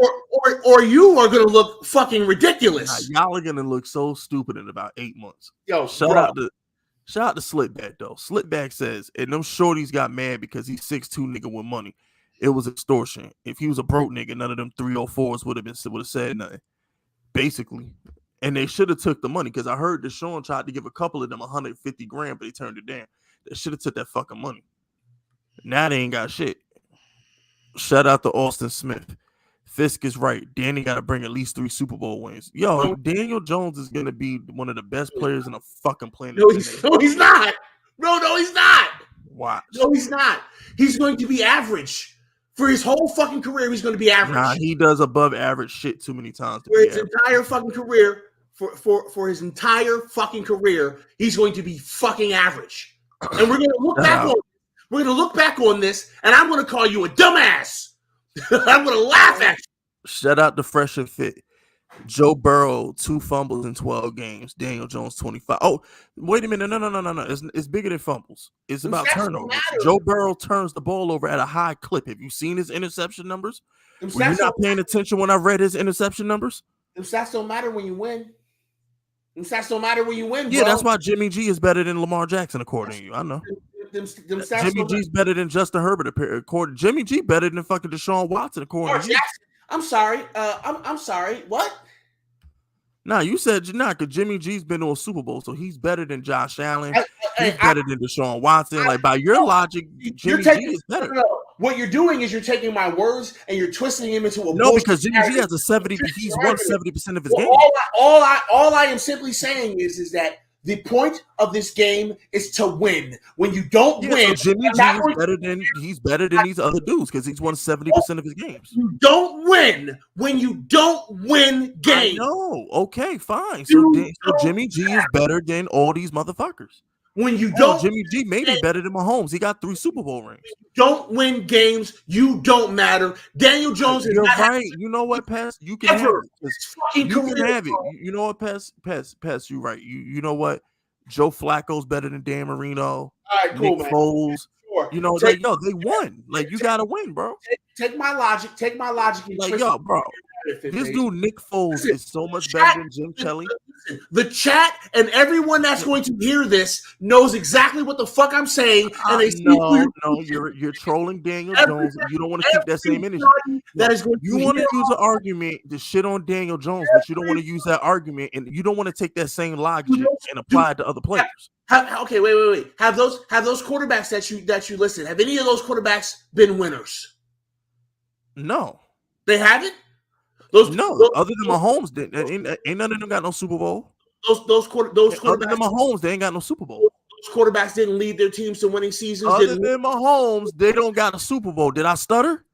Speaker 2: Or you are gonna look fucking ridiculous.
Speaker 1: Y'all are gonna look so stupid in about 8 months.
Speaker 2: Yo,
Speaker 1: shout out to Slipback though. Slipback says, and them shorties got mad because he's 6'2" nigga with money. It was extortion. If he was a broke nigga, none of them 304s would have said nothing. Basically. And they should have took the money because I heard Deshaun tried to give a couple of them $150,000, but they turned it down. They should have took that fucking money. Now they ain't got shit. Shout out to Austin Smith. Fisk is right. Danny got to bring at least 3 Super Bowl wins. Yo, Daniel Jones is going to be one of the best players in the fucking planet.
Speaker 2: No, he's not. No, he's not.
Speaker 1: Watch.
Speaker 2: No, he's not. He's going to be average. For his whole fucking career, he's going to be average.
Speaker 1: Nah, he does above average shit too many times.
Speaker 2: For his entire fucking career, for his entire fucking career, he's going to be fucking average. And we're going to look back on. We're going to look back on this, and I'm going to call you a dumbass. I'm going to laugh at you.
Speaker 1: Shout out to Fresh and Fit. Joe Burrow 2 fumbles in 12 games. Daniel Jones 25. Oh, wait a minute. No. It's bigger than fumbles. It's
Speaker 2: Them
Speaker 1: about
Speaker 2: stats don't
Speaker 1: turnovers.
Speaker 2: matter.
Speaker 1: Joe Burrow turns the ball over at a high clip. Have you seen his interception numbers?
Speaker 2: Them
Speaker 1: Were you
Speaker 2: stats
Speaker 1: not
Speaker 2: don't
Speaker 1: paying attention when I read his interception numbers?
Speaker 2: Them stats don't matter when you win. Them stats don't matter when you win,
Speaker 1: Yeah,
Speaker 2: bro.
Speaker 1: that's why Jimmy G is better than Lamar Jackson, according to you. I know.
Speaker 2: Them stats
Speaker 1: Jimmy
Speaker 2: don't
Speaker 1: G's better than Justin Herbert, according. Jimmy G better than fucking Deshaun Watson, according
Speaker 2: Lamar
Speaker 1: to you.
Speaker 2: Jackson. I'm sorry. I'm sorry. What?
Speaker 1: Nah, you said you're not, because Jimmy G's been to a Super Bowl, so he's better than Josh Allen. He's better than Deshaun Watson. Like, by your logic, Jimmy G is better.
Speaker 2: No. What you're doing is you're taking my words and you're twisting them into a
Speaker 1: no, because Jimmy G has a 70. He's won 70% of his games.
Speaker 2: All I am simply saying is that the point of this game is to win. When you don't win,
Speaker 1: so Jimmy G is better than these other dudes because he's won 70% of his games.
Speaker 2: You don't win when you don't win games.
Speaker 1: No, okay, fine. So Jimmy G is better than all these motherfuckers.
Speaker 2: When you don't,
Speaker 1: Jimmy G may be better than Mahomes. He got 3 Super Bowl rings.
Speaker 2: Don't win games. You don't matter. Daniel Jones is
Speaker 1: You're right. You know what, Pess? You can have it. You
Speaker 2: can
Speaker 1: have it. You know what, Pess? You're right. You know what? Joe Flacco's better than Dan Marino.
Speaker 2: All right, cool,
Speaker 1: Nick
Speaker 2: man.
Speaker 1: Foles.
Speaker 2: Sure.
Speaker 1: You know, they won. Like, you gotta win, bro.
Speaker 2: Take my logic.
Speaker 1: Like, yo, bro. This dude, Nick Foles, is so much better than Jim Kelly.
Speaker 2: The chat and everyone that's going to hear this knows exactly what the fuck I'm saying. And they
Speaker 1: you're trolling Daniel Jones. You don't want to keep that same energy. You want to use an argument to shit on Daniel Jones, but you don't want to use that argument, and you don't want to take that same logic and apply it to other players.
Speaker 2: Okay, wait. Have those quarterbacks that you listed? Have any of those quarterbacks been winners?
Speaker 1: No,
Speaker 2: they haven't.
Speaker 1: Other than Mahomes, ain't none of them got no Super Bowl.
Speaker 2: Those quarterbacks.
Speaker 1: Other than Mahomes, they ain't got no Super Bowl.
Speaker 2: Those quarterbacks didn't lead their teams to winning seasons.
Speaker 1: Other than Mahomes, they don't got a Super Bowl. Did I stutter?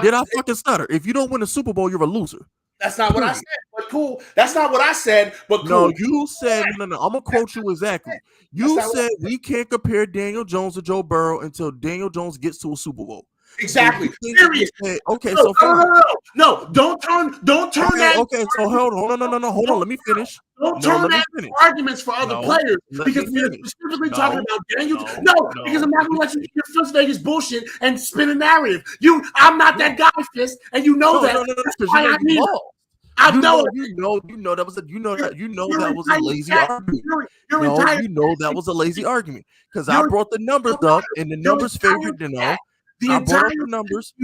Speaker 1: Did I fucking stutter? If you don't win a Super Bowl, you're a loser.
Speaker 2: That's not what I said, but cool. That's not what I said, but cool.
Speaker 1: No, you said, no. I'm going to quote you exactly. You said we can't compare Daniel Jones to Joe Burrow until Daniel Jones gets to a Super Bowl.
Speaker 2: Exactly. Period.
Speaker 1: Okay,
Speaker 2: no. Don't turn that.
Speaker 1: Okay, so hold on. No. Hold on. Let me finish.
Speaker 2: Don't turn that into arguments for other players because we're specifically talking about Daniel. Because I'm not going to let you get your Las Vegas bullshit and spin a narrative. I'm not that guy, Fist, and you know that.
Speaker 1: That's why I need it. You know that was a lazy argument. That was a lazy argument because I brought the numbers up and the numbers favored I brought up the numbers.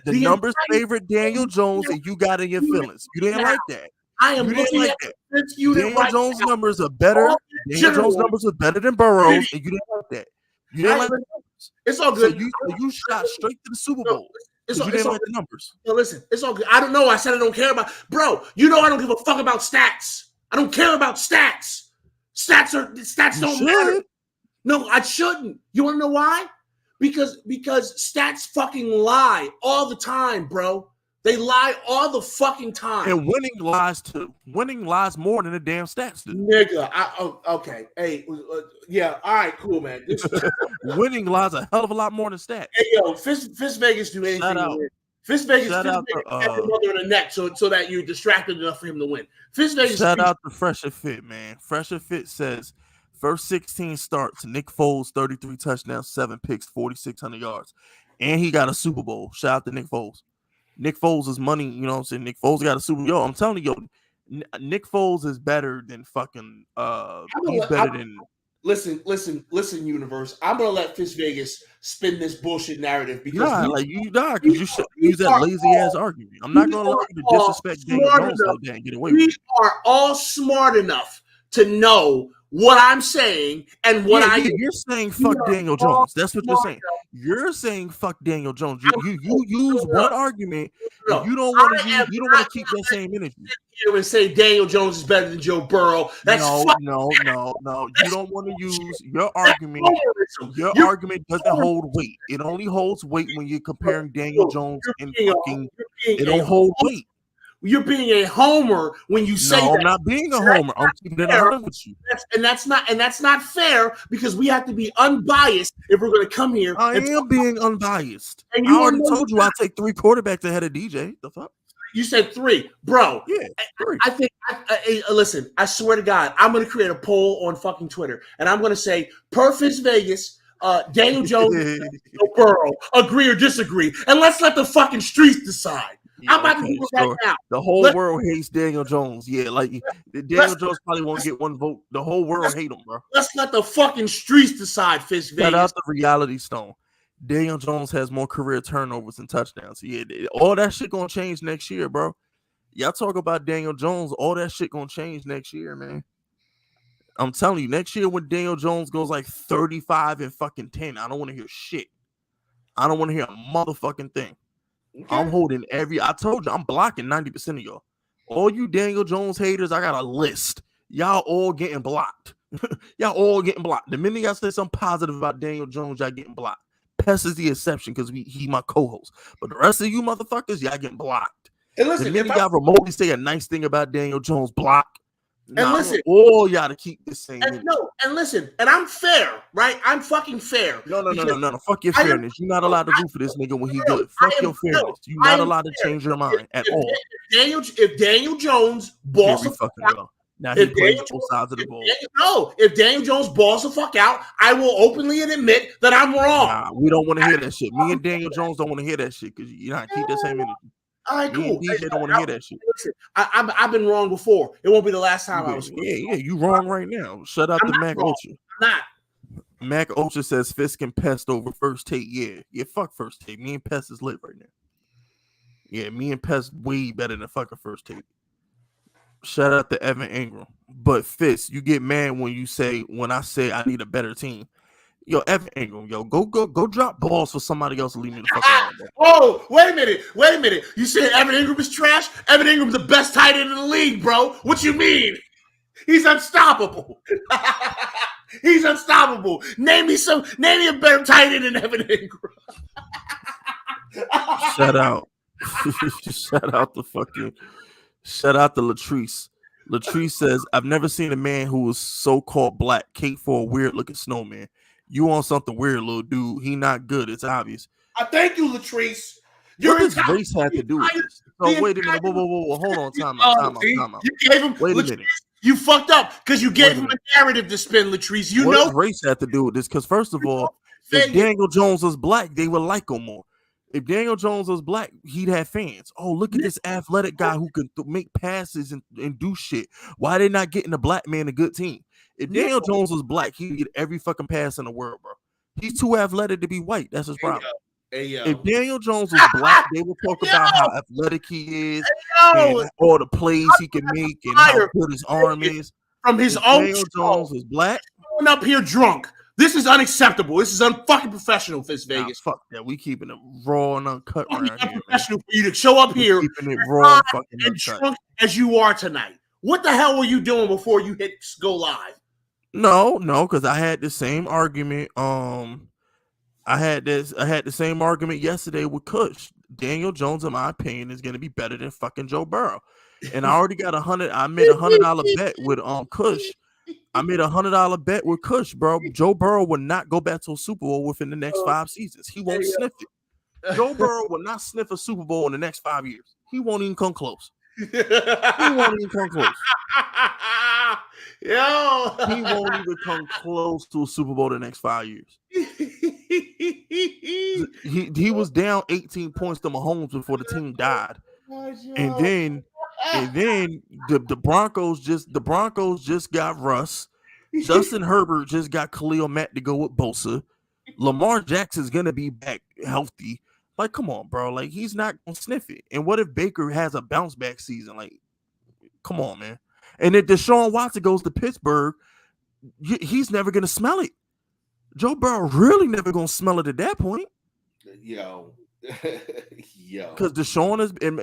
Speaker 1: The numbers favored Daniel Jones, and you got in your feelings. You didn't like that.
Speaker 2: I am looking at this unit.
Speaker 1: Daniel Jones' numbers are better. Daniel Jones' numbers are better than Burrow's, and you didn't like that. You didn't like the numbers.
Speaker 2: It's all good.
Speaker 1: So you shot straight to the Super Bowl. You didn't like the numbers.
Speaker 2: No, listen, it's all good. I don't know. I said I don't care about. Bro, I don't give a fuck about stats. I don't care about stats. Stats don't matter. No, I shouldn't. You want to know why? Because stats fucking lie all the time, bro. They lie all the fucking time.
Speaker 1: And winning lies too. Winning lies more than the damn stats do.
Speaker 2: Nigga, okay. Hey, yeah, all right, cool, man.
Speaker 1: Winning lies a hell of a lot more than stats.
Speaker 2: Hey, yo, Fist Vegas do anything to win. Fist Vegas has your mother in the neck so that you're distracted enough for him to win. Fist Vegas.
Speaker 1: Shout out to Fresher Fit, man. Fresher Fit says, first 16 starts, Nick Foles, 33 touchdowns, 7 picks, 4,600 yards. And he got a Super Bowl. Shout out to Nick Foles. Nick Foles is money, you know what I'm saying? Nick Foles got a Super Bowl. Yo, I'm telling you, Nick Foles is better than fucking
Speaker 2: Listen, universe. I'm gonna let Fist Vegas spin this bullshit narrative because
Speaker 1: you should use that lazy ass argument. I'm not gonna let you disrespect Daniel Jones like that and get away with it.
Speaker 2: We are all smart enough to know what I'm saying and what
Speaker 1: you're saying fuck Daniel Jones. That's what you're saying. You're saying fuck Daniel Jones. You use one argument. And you don't want to keep that same energy.
Speaker 2: Here and say Daniel Jones is better than Joe Burrow.
Speaker 1: No. You don't want to use your argument. Your argument doesn't hold weight. It only holds weight when you're comparing Daniel Jones and fucking. It don't hold weight.
Speaker 2: You're being a homer when you say that.
Speaker 1: I'm not being a homer. I'm keeping it honest with you.
Speaker 2: That's not fair because we have to be unbiased if we're going to come here.
Speaker 1: I am being unbiased. And I already told you I take 3 quarterbacks ahead of DJ. The fuck?
Speaker 2: You said 3, bro.
Speaker 1: Yeah, 3.
Speaker 2: I think. Listen, I swear to God, I'm going to create a poll on fucking Twitter, and I'm going to say, per Fitz Vegas, Daniel Jones, Burrow, agree or disagree, and let's let the fucking streets decide. I'm about to do it right now.
Speaker 1: The whole world hates Daniel Jones. Yeah, like Daniel Jones probably won't get one vote. The whole world hate him, bro.
Speaker 2: Let's let the fucking streets decide, Fitz Vegas.
Speaker 1: Shout out the reality stone. Daniel Jones has more career turnovers and touchdowns. Yeah, all that shit gonna change next year, bro. Y'all talk about Daniel Jones, all that shit gonna change next year, man. I'm telling you, next year when Daniel Jones goes like 35 and fucking 10, I don't want to hear shit. I don't want to hear a motherfucking thing. Okay. I'm holding I told you, I'm blocking 90% of y'all. All you Daniel Jones haters, I got a list. Y'all all getting blocked. Y'all all getting blocked. The minute y'all say something positive about Daniel Jones, y'all getting blocked. Pest is the exception because he my co-host. But the rest of you motherfuckers, y'all getting blocked.
Speaker 2: And listen,
Speaker 1: the minute y'all remotely say a nice thing about Daniel Jones, block.
Speaker 2: And listen,
Speaker 1: all y'all to keep the same.
Speaker 2: And listen, and I'm fair, right? I'm fucking fair.
Speaker 1: No. Fuck your fairness. You're not allowed to root for this nigga when he good. Fuck your fairness. You're not allowed to change your mind at all.
Speaker 2: If Daniel Jones balls the fuck out,
Speaker 1: now he plays both sides of the ball.
Speaker 2: If Daniel Jones balls the fuck out, I will openly admit that I'm wrong.
Speaker 1: Nah, we don't want to hear that shit. Me and Daniel Jones don't want to hear that shit because you not keep that same energy.
Speaker 2: All right, cool.
Speaker 1: DJ don't want to hear that shit.
Speaker 2: Listen, I've been wrong before. It won't be the last time I was.
Speaker 1: Yeah, you wrong right now. Shut up to Mac Ultra.
Speaker 2: I'm not.
Speaker 1: Mac Ultra says Fisk and Pest over First Take. Yeah, fuck First Take. Me and Pest is lit right now. Yeah, me and Pest way better than fucking First Take. Shout out to Evan Engram. But Fisk, you get mad when I say I need a better team. Yo, Evan Engram, go drop balls for somebody else to leave me the fuck alone.
Speaker 2: Oh, wait a minute. You said Evan Engram is trash? Evan Ingram's the best tight end in the league, bro. What you mean? He's unstoppable. He's unstoppable. Name me a better tight end than Evan Engram.
Speaker 1: Shout out to Latrice. Latrice says, I've never seen a man who was so-called black cape for a weird-looking snowman. You want something weird, little dude. He not good. It's obvious.
Speaker 2: I thank you, Latrice.
Speaker 1: What does race have to do with this? So wait a minute. Whoa. Hold on. Time out.
Speaker 2: You gave him.
Speaker 1: Wait a minute.
Speaker 2: You fucked up because you gave him a narrative to spin, Latrice.
Speaker 1: What does race have to do with this? Because first of all, if Daniel Jones was black, they would like him more. If Daniel Jones was black, he'd have fans. Oh, look at this athletic guy who can make passes and do shit. Why they not getting a black man a good team? If Daniel Jones was black, he'd get every fucking pass in the world, bro. He's too athletic to be white. That's his problem. If Daniel Jones was black, they would talk about how athletic he is and all the plays he can make and how good his arm is.
Speaker 2: From his own
Speaker 1: Daniel Jones was black.
Speaker 2: Going up here drunk. This is unacceptable. This is unfucking professional, Fitz Vegas.
Speaker 1: Fuck that. We keeping it raw and uncut around here.
Speaker 2: Professional for you to show up here
Speaker 1: keeping it raw and fucking uncut.
Speaker 2: Drunk as you are tonight. What the hell were you doing before you hit go live?
Speaker 1: No, because I had the same argument. I had the same argument yesterday with Kush. Daniel Jones, in my opinion, is going to be better than fucking Joe Burrow. And I already got I made $100 bet with Kush. I made $100 bet with Kush, bro. Joe Burrow will not go back to a Super Bowl within the next 5 seasons. He won't sniff it. Joe Burrow will not sniff a Super Bowl in the next 5 years. He won't even come close. He won't even come close.
Speaker 2: Yo,
Speaker 1: he won't even come close to a Super Bowl the next 5 years. He was down 18 points to Mahomes before the team died, and then the Broncos just got Russ. Justin Herbert just got Khalil Mack to go with Bosa. Lamar Jackson's gonna be back healthy. Like, come on, bro. Like, he's not gonna sniff it. And what if Baker has a bounce back season? Like, come on, man. And if Deshaun Watson goes to Pittsburgh, he's never gonna smell it. Joe Burrow really never gonna smell it at that point.
Speaker 2: Yo.
Speaker 1: Because Deshaun is, and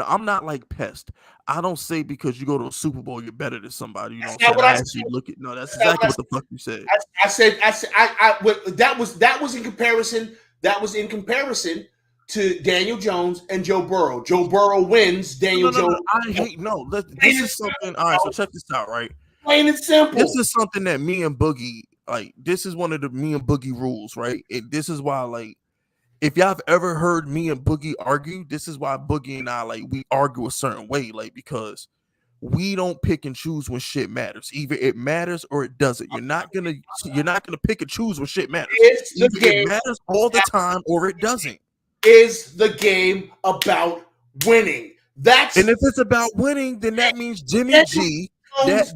Speaker 1: I'm not like Pest. I don't say because you go to a Super Bowl you're better than somebody. You know what I'm saying? That's exactly what the fuck you said.
Speaker 2: I said that was in comparison. That was in comparison to Daniel Jones and Joe Burrow. Joe Burrow wins. Daniel Jones.
Speaker 1: This is something. All right, so check this out. Right,
Speaker 2: plain and simple.
Speaker 1: This is something that me and Boogie like. This is one of the me and Boogie rules. Right, this is why like. if y'all have ever heard me and Boogie argue, this is why Boogie and I we argue a certain way, because we don't pick and choose when shit matters. Either it matters or it doesn't. You're not gonna pick and choose when shit matters. Either it matters all the time or it doesn't.
Speaker 2: Is the game about winning?
Speaker 1: And if it's about winning, then that means Jimmy G. Because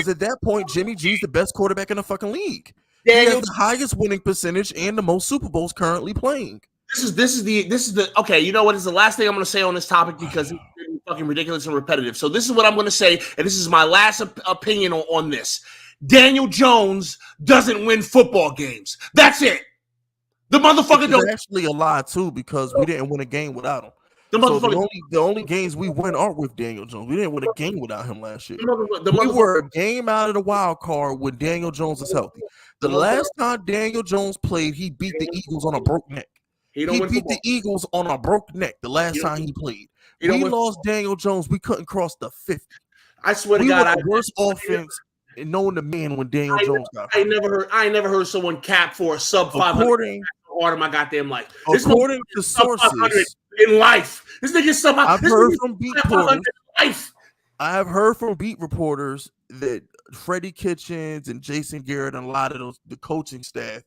Speaker 1: at that point, Jimmy G's the best quarterback in the fucking league. He has the highest winning percentage and the most Super Bowls currently playing.
Speaker 2: This is the okay. You know what is the last thing I'm going to say on this topic because it's fucking ridiculous and repetitive. So this is what I'm going to say, and this is my last opinion on this. Daniel Jones doesn't win football games. That's it. The motherfucker don't.
Speaker 1: Actually a lie too because we didn't win a game without him. The only games we win are with Daniel Jones. We didn't win a game without him last year. We were a game out of the wild card when Daniel Jones is healthy. The last time Daniel Jones played, he beat the Eagles on a broke neck. He beat the Eagles on a broke neck the last time he played. We lost Daniel Jones. We couldn't cross the 50.
Speaker 2: I swear to God,
Speaker 1: we were the worst offense in knowing the man when Daniel Jones got hurt.
Speaker 2: I ain't never heard someone cap for a sub 500 order my goddamn life.
Speaker 1: According to sources
Speaker 2: in life, this nigga sub.
Speaker 1: I've heard from beat reporters. I have heard from beat reporters that Freddie Kitchens and Jason Garrett and a lot of the coaching staff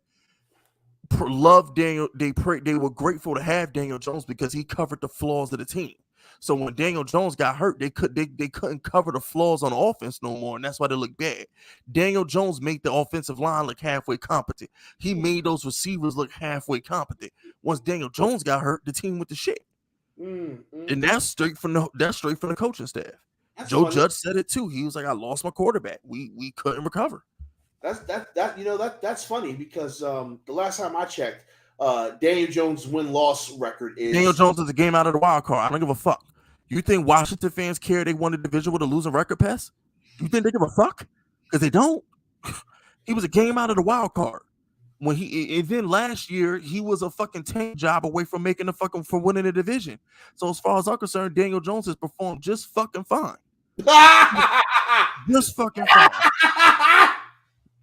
Speaker 1: loved Daniel. They were grateful to have Daniel Jones because he covered the flaws of the team. So when Daniel Jones got hurt, they couldn't cover the flaws on offense no more, and that's why they look bad. Daniel Jones made the offensive line look halfway competent. He made those receivers look halfway competent. Once Daniel Jones got hurt, the team went to shit. And that's straight from the coaching staff. Joe Judge said it too. He was like, "I lost my quarterback. We couldn't recover."
Speaker 2: That's funny because the last time I checked, Daniel Jones' win-loss record is
Speaker 1: Daniel Jones is a game out of the wild card. I don't give a fuck. You think Washington fans care they won the division with a losing record pass? You think they give a fuck? Because they don't. He was a game out of the wild card. And then last year he was a fucking tank job away from making for winning the division. So as far as I'm concerned, Daniel Jones has performed just fucking fine. Just fucking fine.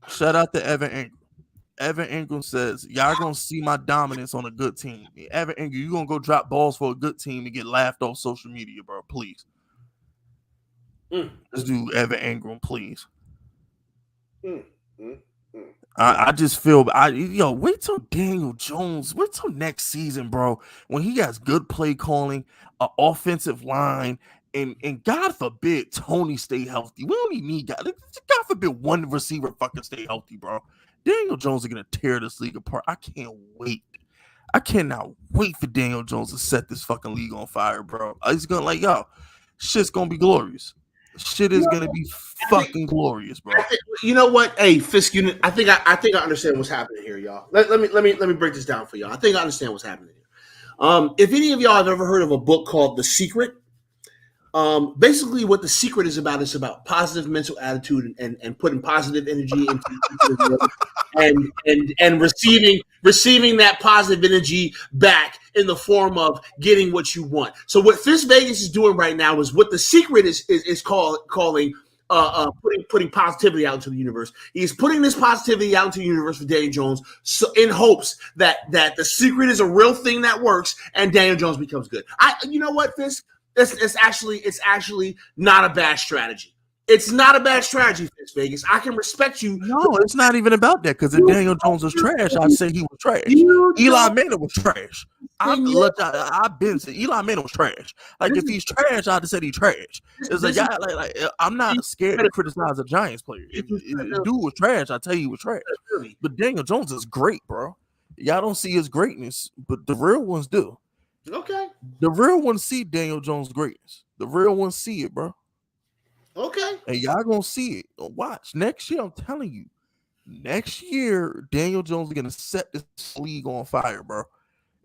Speaker 1: Shout out to Evan Engram. Evan Engram says, y'all gonna see my dominance on a good team. Evan Engram, you gonna go drop balls for a good team and get laughed off social media, bro. Please. Let's do Evan Engram, please. I just feel wait till Daniel Jones, wait till next season, bro. When he has good play calling, an offensive line, and God forbid Tony stay healthy. We don't even need God forbid one receiver fucking stay healthy, bro. Daniel Jones is gonna tear this league apart. I can't wait. I cannot wait for Daniel Jones to set this fucking league on fire, bro. He's gonna shit's gonna be glorious. Shit is gonna be fucking glorious, bro.
Speaker 2: You know what? Hey, Fisk, I think I understand what's happening here, y'all. Let me break this down for y'all. I think I understand what's happening here. If any of y'all have ever heard of a book called The Secret, basically what The Secret is about positive mental attitude and putting positive energy into the world and receiving that positive energy back in the form of getting what you want. So what Fisk Vegas is doing right now is what The Secret is calling putting positivity out into the universe. He's putting this positivity out into the universe for Daniel Jones, so in hopes that The Secret is a real thing that works and Daniel Jones becomes good. You know what, Fisk? It's actually not a bad strategy. It's not a bad strategy, Fisk Vegas. I can respect you.
Speaker 1: No, it's not even about that. Because if Daniel Jones was trash, I'd say he was trash. Eli Manning was trash. I've been saying Eli Manning was trash. Like if he's trash, I'd have said he's trash. It's I'm not scared to criticize a Giants player. If dude was trash, I tell you he was trash. But Daniel Jones is great, bro. Y'all don't see his greatness, but the real ones do.
Speaker 2: Okay.
Speaker 1: The real ones see Daniel Jones' greatness. The real ones see it, bro.
Speaker 2: Okay.
Speaker 1: And y'all gonna see it. Watch. Next year, I'm telling you. Next year, Daniel Jones is gonna set this league on fire, bro.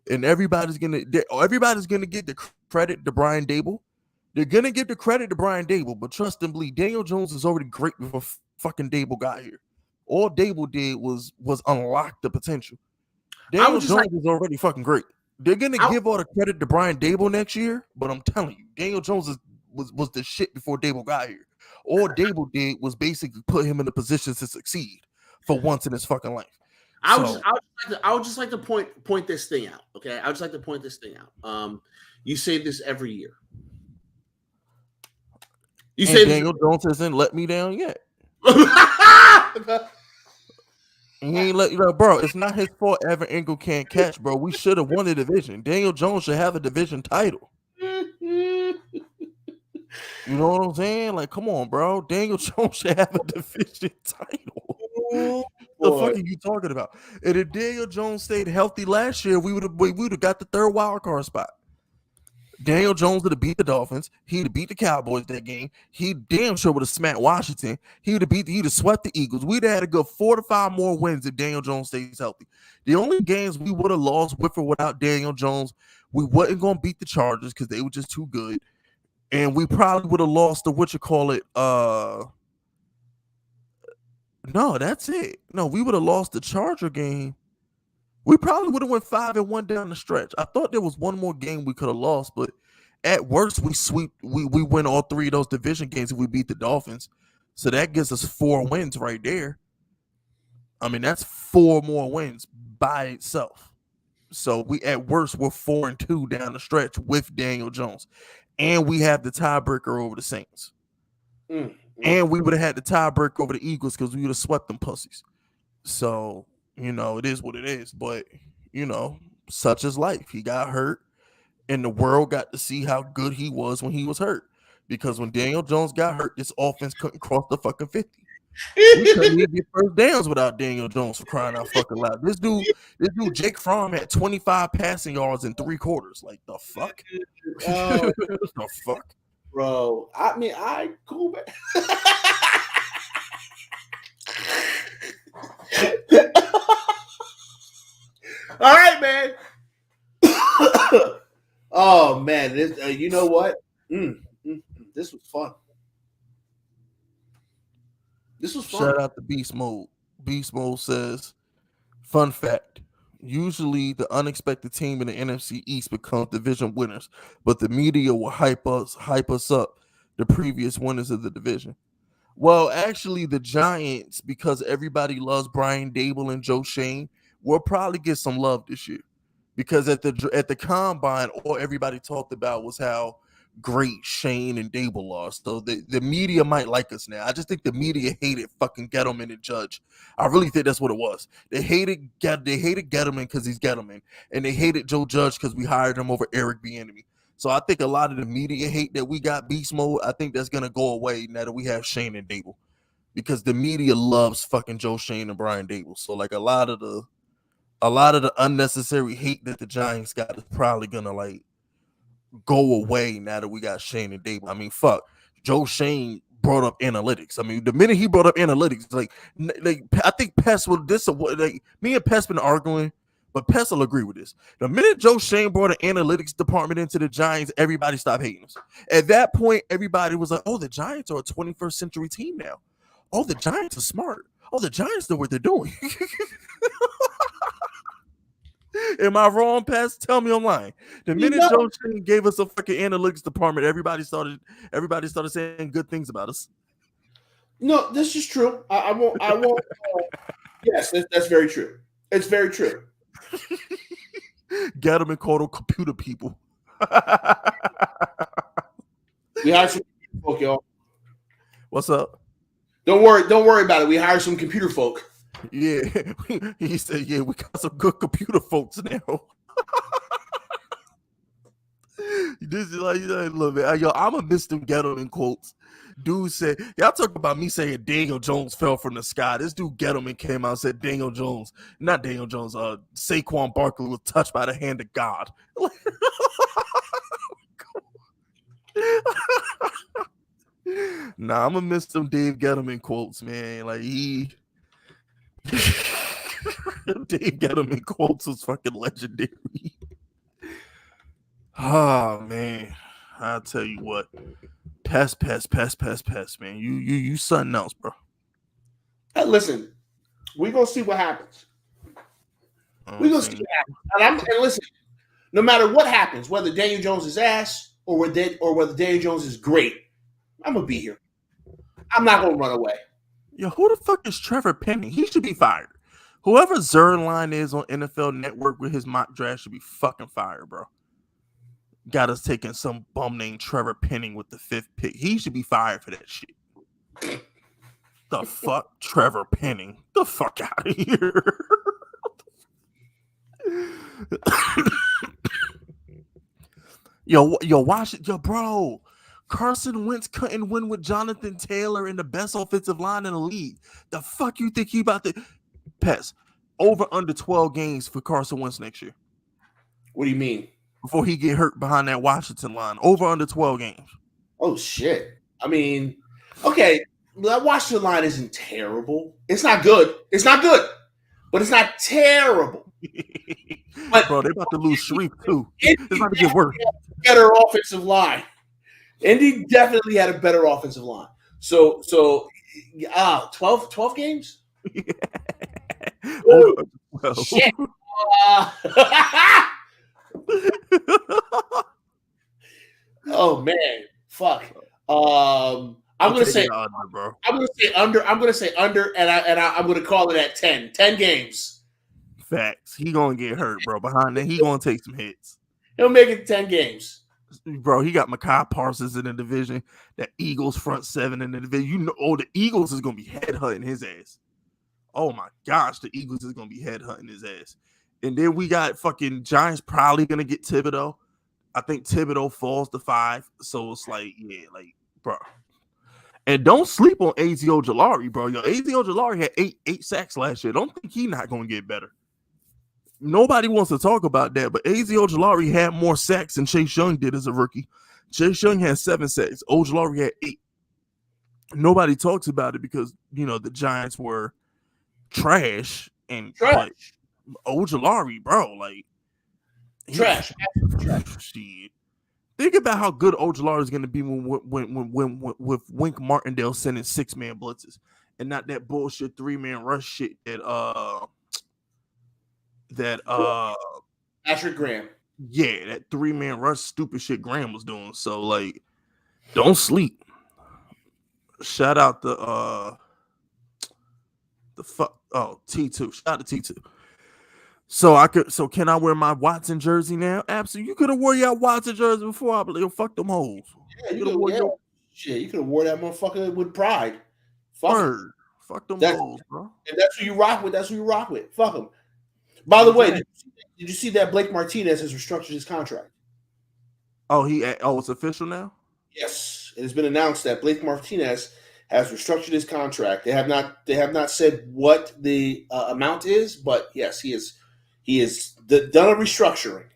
Speaker 1: And everybody's gonna get the credit to Brian Dable. They're gonna give the credit to Brian Dable, but trust and believe, Daniel Jones is already great before fucking Dable got here. All Dable did was unlock the potential. Daniel Jones is already fucking great. They're gonna give all the credit to Brian Dable next year, but I'm telling you, Daniel Jones was the shit before Dable got here. All Dable did was basically put him in the position to succeed for once in his fucking life.
Speaker 2: I would just like to point this thing out. Okay, I would just like to point this thing out. You say this every year.
Speaker 1: You say Daniel Jones hasn't let me down yet. He ain't let you know, bro. It's not his fault. Evan Engram can't catch, bro. We should have won the division. Daniel Jones should have a division title. You know what I'm saying? Like, come on, bro. Daniel Jones should have a division title. The fuck are you talking about? And if Daniel Jones stayed healthy last year, we would have got the third wild card spot. Daniel Jones would have beat the Dolphins. He'd have beat the Cowboys that game. He damn sure would have smacked Washington. He'd have swept the Eagles. We'd have had a good 4 to 5 more wins if Daniel Jones stays healthy. The only games we would have lost with or without Daniel Jones, we wasn't going to beat the Chargers because they were just too good. And we probably would have lost the no, that's it. No, we would have lost the Charger game. We probably would have went 5-1 down the stretch. I thought there was one more game we could have lost, but at worst, we win all 3 of those division games if we beat the Dolphins. So that gives us 4 wins right there. I mean, that's 4 more wins by itself. So we at worst we're 4-2 down the stretch with Daniel Jones, and we have the tiebreaker over the Saints, and we would have had the tiebreaker over the Eagles because we would have swept them pussies. So. It is what it is, but, such is life. He got hurt, and the world got to see how good he was when he was hurt. Because when Daniel Jones got hurt, this offense couldn't cross the fucking 50. We couldn't even get first downs without Daniel Jones, for crying out fucking loud. This dude, Jake Fromm, had 25 passing yards in 3 quarters. Like, the fuck? The fuck?
Speaker 2: Bro, I mean, cool, man. All right, man. Oh man, you know what? This was fun.
Speaker 1: Shout out to Beast Mode. Beast Mode says, fun fact, usually the unexpected team in the NFC East becomes division winners, but the media will hype us up the previous winners of the division. Well, actually, the Giants, because everybody loves Brian Dable and Joe Shane, will probably get some love this year. Because at the combine, all everybody talked about was how great Shane and Dable are. So the media might like us now. I just think the media hated fucking Gettleman and Judge. I really think that's what it was. They hated Gettleman because he's Gettleman, and they hated Joe Judge because we hired him over Eric Bieniemy. So I think a lot of the media hate that we got Beast Mode, I think that's gonna go away now that we have Shane and Dable, because the media loves fucking Joe Shane and Brian Dable. So like a lot of the unnecessary hate that the Giants got is probably gonna like go away now that we got Shane and Dable. I mean, fuck, Joe Shane brought up analytics. I mean, the minute he brought up analytics, like I think Pest would me and Pest been arguing. But Pest will agree with this. The minute Joe Shane brought an analytics department into the Giants, everybody stopped hating us. At that point, everybody was like, oh, the Giants are a 21st century team now. Oh, the Giants are smart. Oh, the Giants know what they're doing. Am I wrong, Pest? Tell me I'm lying. The minute Joe Shane gave us a fucking analytics department, everybody started saying good things about us.
Speaker 2: No, this is true. I won't. Yes, that's very true. It's very true.
Speaker 1: Get them and call them computer people.
Speaker 2: We hired some folk, y'all.
Speaker 1: What's up?
Speaker 2: Don't worry about it. We hired some computer folk.
Speaker 1: Yeah, he said, "Yeah, we got some good computer folks now." This is like, look, man, yo, I'm gonna miss them Gettleman quotes. Dude said, y'all talk about me saying Daniel Jones fell from the sky. This dude Gettleman came out and said Saquon Barkley was touched by the hand of God. Nah, I'm gonna miss them Dave Gettleman quotes, man. Like Dave Gettleman quotes was fucking legendary. Oh man, I'll tell you what. Pest, man. You something else, bro.
Speaker 2: Hey, listen, we're gonna see what happens. We're gonna see what happens. And listen, no matter what happens, whether Daniel Jones is ass or whether Daniel Jones is great, I'm gonna be here. I'm not gonna run away.
Speaker 1: Yo, who the fuck is Trevor Penning? He should be fired. Whoever Zerline is on NFL Network with his mock draft should be fucking fired, bro. Got us taking some bum named Trevor Penning with the 5th pick. He should be fired for that shit. The fuck, Trevor Penning? The fuck out of here. Watch it, bro. Carson Wentz couldn't win with Jonathan Taylor in the best offensive line in the league. The fuck you think he about to pass over under 12 games for Carson Wentz next year?
Speaker 2: What do you mean?
Speaker 1: Before he get hurt behind that Washington line, over under 12 games.
Speaker 2: Oh shit! I mean, okay, that Washington line isn't terrible. It's not good. It's not good, but it's not terrible.
Speaker 1: But, bro, they about to lose Sharif too. It's about to get worse.
Speaker 2: Better offensive line. Indy definitely had a better offensive line. So 12 games?
Speaker 1: Yeah. Over 12.
Speaker 2: Shit. Oh man, fuck. I'm gonna say
Speaker 1: under, bro.
Speaker 2: I'm gonna say under. I'm gonna say under, and I'm gonna call it at 10. 10 games.
Speaker 1: Facts. He gonna get hurt, bro. Behind that, he gonna take some hits.
Speaker 2: He'll make it 10 games.
Speaker 1: Bro, he got Mekhi Parsons in the division. That Eagles front 7 in the division. You know, the Eagles is gonna be headhunting his ass. Oh my gosh, the Eagles is gonna be headhunting his ass. And then we got fucking Giants probably gonna get Thibodeau. I think Thibodeau falls to 5. So it's like, yeah, like, bro. And don't sleep on A.Z. Ojulari, bro. Yo, A.Z. Ojulari had 8 sacks last year. Don't think he's not gonna get better. Nobody wants to talk about that, but A.Z. Ojulari had more sacks than Chase Young did as a rookie. Chase Young had 7 sacks. Ojulari had 8. Nobody talks about it because, you know, the Giants were trash. And like, Ojulari, bro, like,
Speaker 2: trash.
Speaker 1: Shit. Think about how good Ojulari is going to be when with Wink Martindale sending 6-man blitzes and not that bullshit 3-man rush shit that
Speaker 2: Patrick Graham.
Speaker 1: Yeah, that 3-man rush stupid shit Graham was doing. So like, don't sleep. Shout out the T2. Shout out to T2. So can I wear my Watson jersey now? Absolutely. You could have wore your Watson jersey before. I believe. Fuck them hoes.
Speaker 2: Yeah, you could have wore that motherfucker with pride.
Speaker 1: Fuck them hoes, bro.
Speaker 2: If that's who you rock with, that's who you rock with. Fuck them. By the way, did you see that Blake Martinez has restructured his contract?
Speaker 1: Oh, it's official now?
Speaker 2: Yes. It has been announced that Blake Martinez has restructured his contract. They have not said what the amount is, but yes, he has done a restructuring.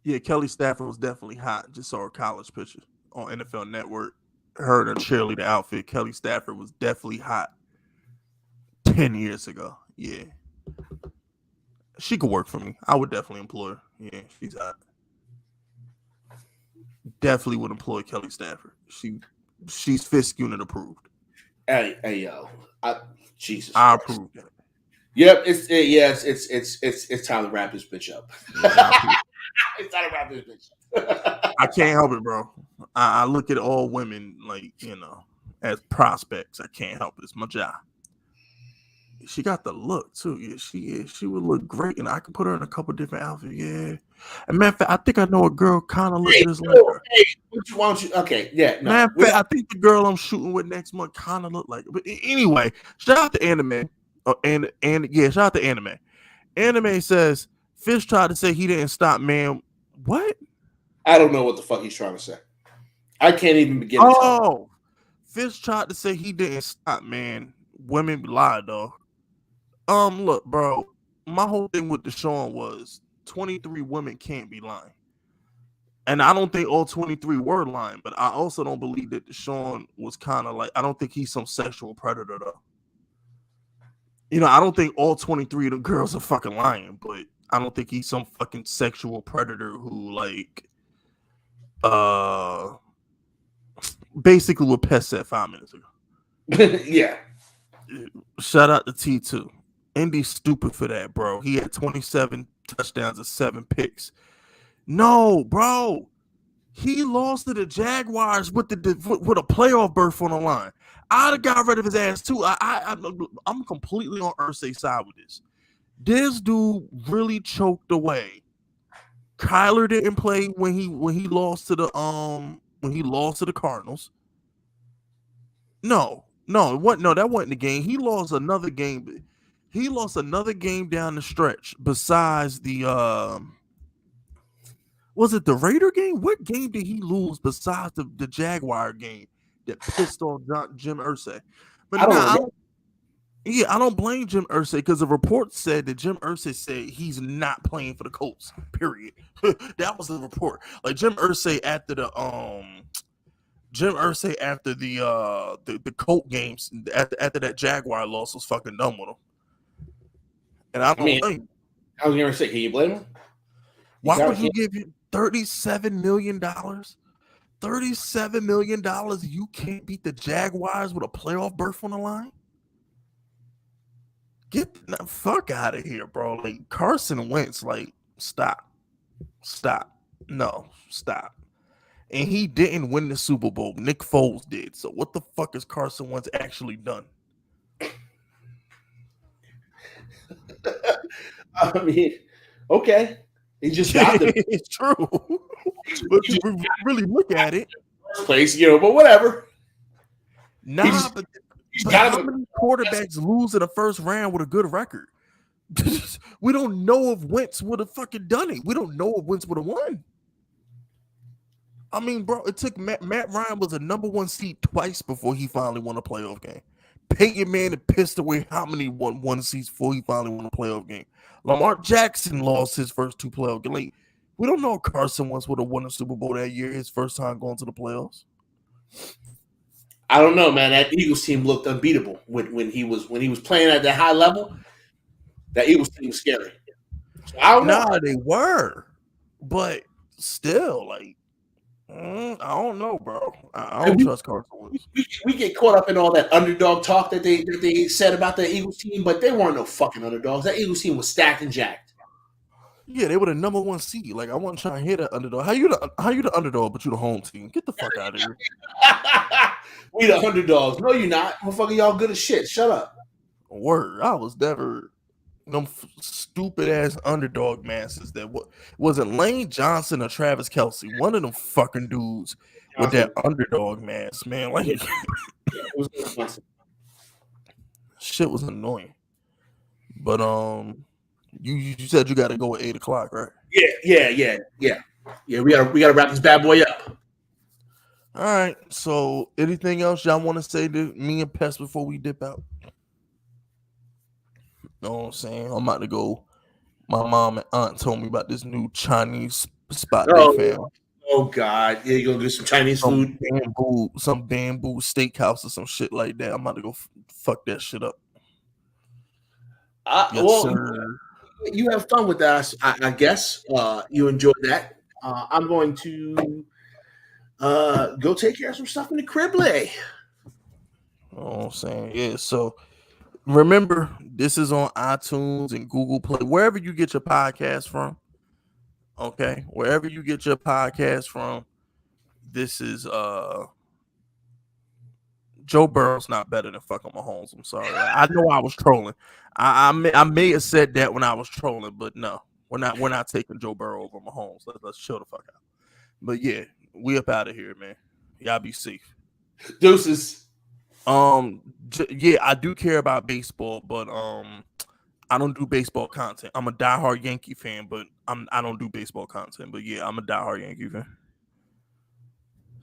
Speaker 1: Yeah, Kelly Stafford was definitely hot. Just saw her college picture on NFL Network. Her in her cheerleader outfit. Kelly Stafford was definitely hot 10 years ago. Yeah. She could work for me. I would definitely employ her. Yeah, she's hot. Definitely would employ Kelly Stafford. She's Fisk unit approved.
Speaker 2: Hey, yo. Jesus.
Speaker 1: I approve that.
Speaker 2: Yep, it's time to wrap this bitch up. It's time to wrap this bitch up.
Speaker 1: I can't help it, bro. I look at all women like, you know, as prospects. I can't help it. It's my job. She got the look too. Yeah, she is. She would look great, and I could put her in a couple different outfits. Yeah. And matter of fact, I think I know a girl kind of looks just like her.
Speaker 2: Hey, why don't you? Okay, yeah. No,
Speaker 1: matter of fact, I think the girl I'm shooting with next month kind of look like her. But anyway, shout out to Anime. Shout out to Anime. Anime says Fish tried to say he didn't stop, man. What?
Speaker 2: I don't know what the fuck he's trying to say. I can't even begin.
Speaker 1: Fish tried to say he didn't stop, man. Women lie, dog. Look, bro. My whole thing with Deshaun was 23 women can't be lying. And I don't think all 23 were lying, but I also don't believe that Deshaun was kind of like, I don't think he's some sexual predator, though. You know, I don't think all 23 of the girls are fucking lying, but I don't think he's some fucking sexual predator who, like, basically what Pest said 5 minutes ago.
Speaker 2: Yeah.
Speaker 1: Shout out to T2. Indy's stupid for that, bro. He had 27 touchdowns and 7 picks. No, bro. He lost to the Jaguars with a playoff berth on the line. I'd have got rid of his ass too. I'm completely on Irsay's side with this. This dude really choked away. Kyler didn't play when he lost to the Cardinals. No, that wasn't the game. He lost another game. He lost another game down the stretch besides the was it the Raider game? What game did he lose besides the Jaguar game that pissed off Jim Irsay? But I don't blame Jim Irsay because the report said that Jim Irsay said he's not playing for the Colts. Period. That was the report. Like Jim Irsay after the Colt games after that Jaguar loss was fucking done with him. And I was
Speaker 2: gonna say, can you blame him?
Speaker 1: Why would you give him $37 million? $37 million, you can't beat the Jaguars with a playoff berth on the line? Get the fuck out of here, bro. Like Carson Wentz, like, stop. No, stop. And he didn't win the Super Bowl. Nick Foles did. So what the fuck has Carson Wentz actually done?
Speaker 2: I mean, okay. He just got them.
Speaker 1: It's true. But if you really look at it.
Speaker 2: Place, but whatever.
Speaker 1: But how many quarterbacks lose in the first round with a good record? We don't know if Wentz would have fucking done it. We don't know if Wentz would have won. I mean, bro, it took Matt Ryan was a number one seed twice before he finally won a playoff game. Peyton Manning pissed away how many one seeds before he finally won a playoff game. Lamar Jackson lost his first two playoff games. Like, we don't know if Carson Wentz would have won a Super Bowl that year, his first time going to the playoffs.
Speaker 2: I don't know, man. That Eagles team looked unbeatable when he was playing at that high level. That Eagles team was scary. So I don't know.
Speaker 1: Nah, they were, but still, like, I don't know, bro. I don't trust Carson Wentz.
Speaker 2: We get caught up in all that underdog talk that they said about the Eagles team, but they weren't no fucking underdogs. That Eagles team was stacked and jacked.
Speaker 1: Yeah, they were the number one seed. Like, I wasn't trying to hear that underdog. How you the underdog, but you the home team? Get the fuck out of here.
Speaker 2: We the underdogs. No, you're not. Motherfucker, y'all good as shit. Shut up.
Speaker 1: Word. I was never them stupid ass underdog masses that wasn't Lane Johnson or Travis Kelce. One of them fucking dudes with that underdog mask, man. Like,
Speaker 2: it was awesome.
Speaker 1: Shit was annoying. But you said you got to go at 8:00, right?
Speaker 2: Yeah. We gotta wrap this bad boy up.
Speaker 1: All right. So, anything else y'all want to say to me and Pest before we dip out? Know what I'm saying? I'm about to go. My mom and aunt told me about this new Chinese spot they found.
Speaker 2: Oh God! Yeah, you gonna get some Chinese food?
Speaker 1: Some bamboo steakhouse or some shit like that. I'm about to go fuck that shit up.
Speaker 2: Yes, sir. You have fun with that, I guess. You enjoyed that. I'm going to go take care of some stuff in the crib. You know
Speaker 1: what I'm saying? Yeah, so remember, this is on iTunes and Google Play, wherever you get your podcast from. Okay, wherever you get your podcast from, this is Joe Burrow's not better than fucking Mahomes. I'm sorry. I know I was trolling. I may have said that when I was trolling, but no, we're not taking Joe Burrow over Mahomes. Let's chill the fuck out. But yeah, we up out of here, man. Y'all be safe.
Speaker 2: Deuces.
Speaker 1: Yeah, I do care about baseball, but I don't do baseball content. I'm a diehard Yankee fan, but I don't do baseball content. But yeah, I'm a diehard Yankee fan.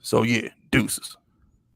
Speaker 1: So yeah, deuces.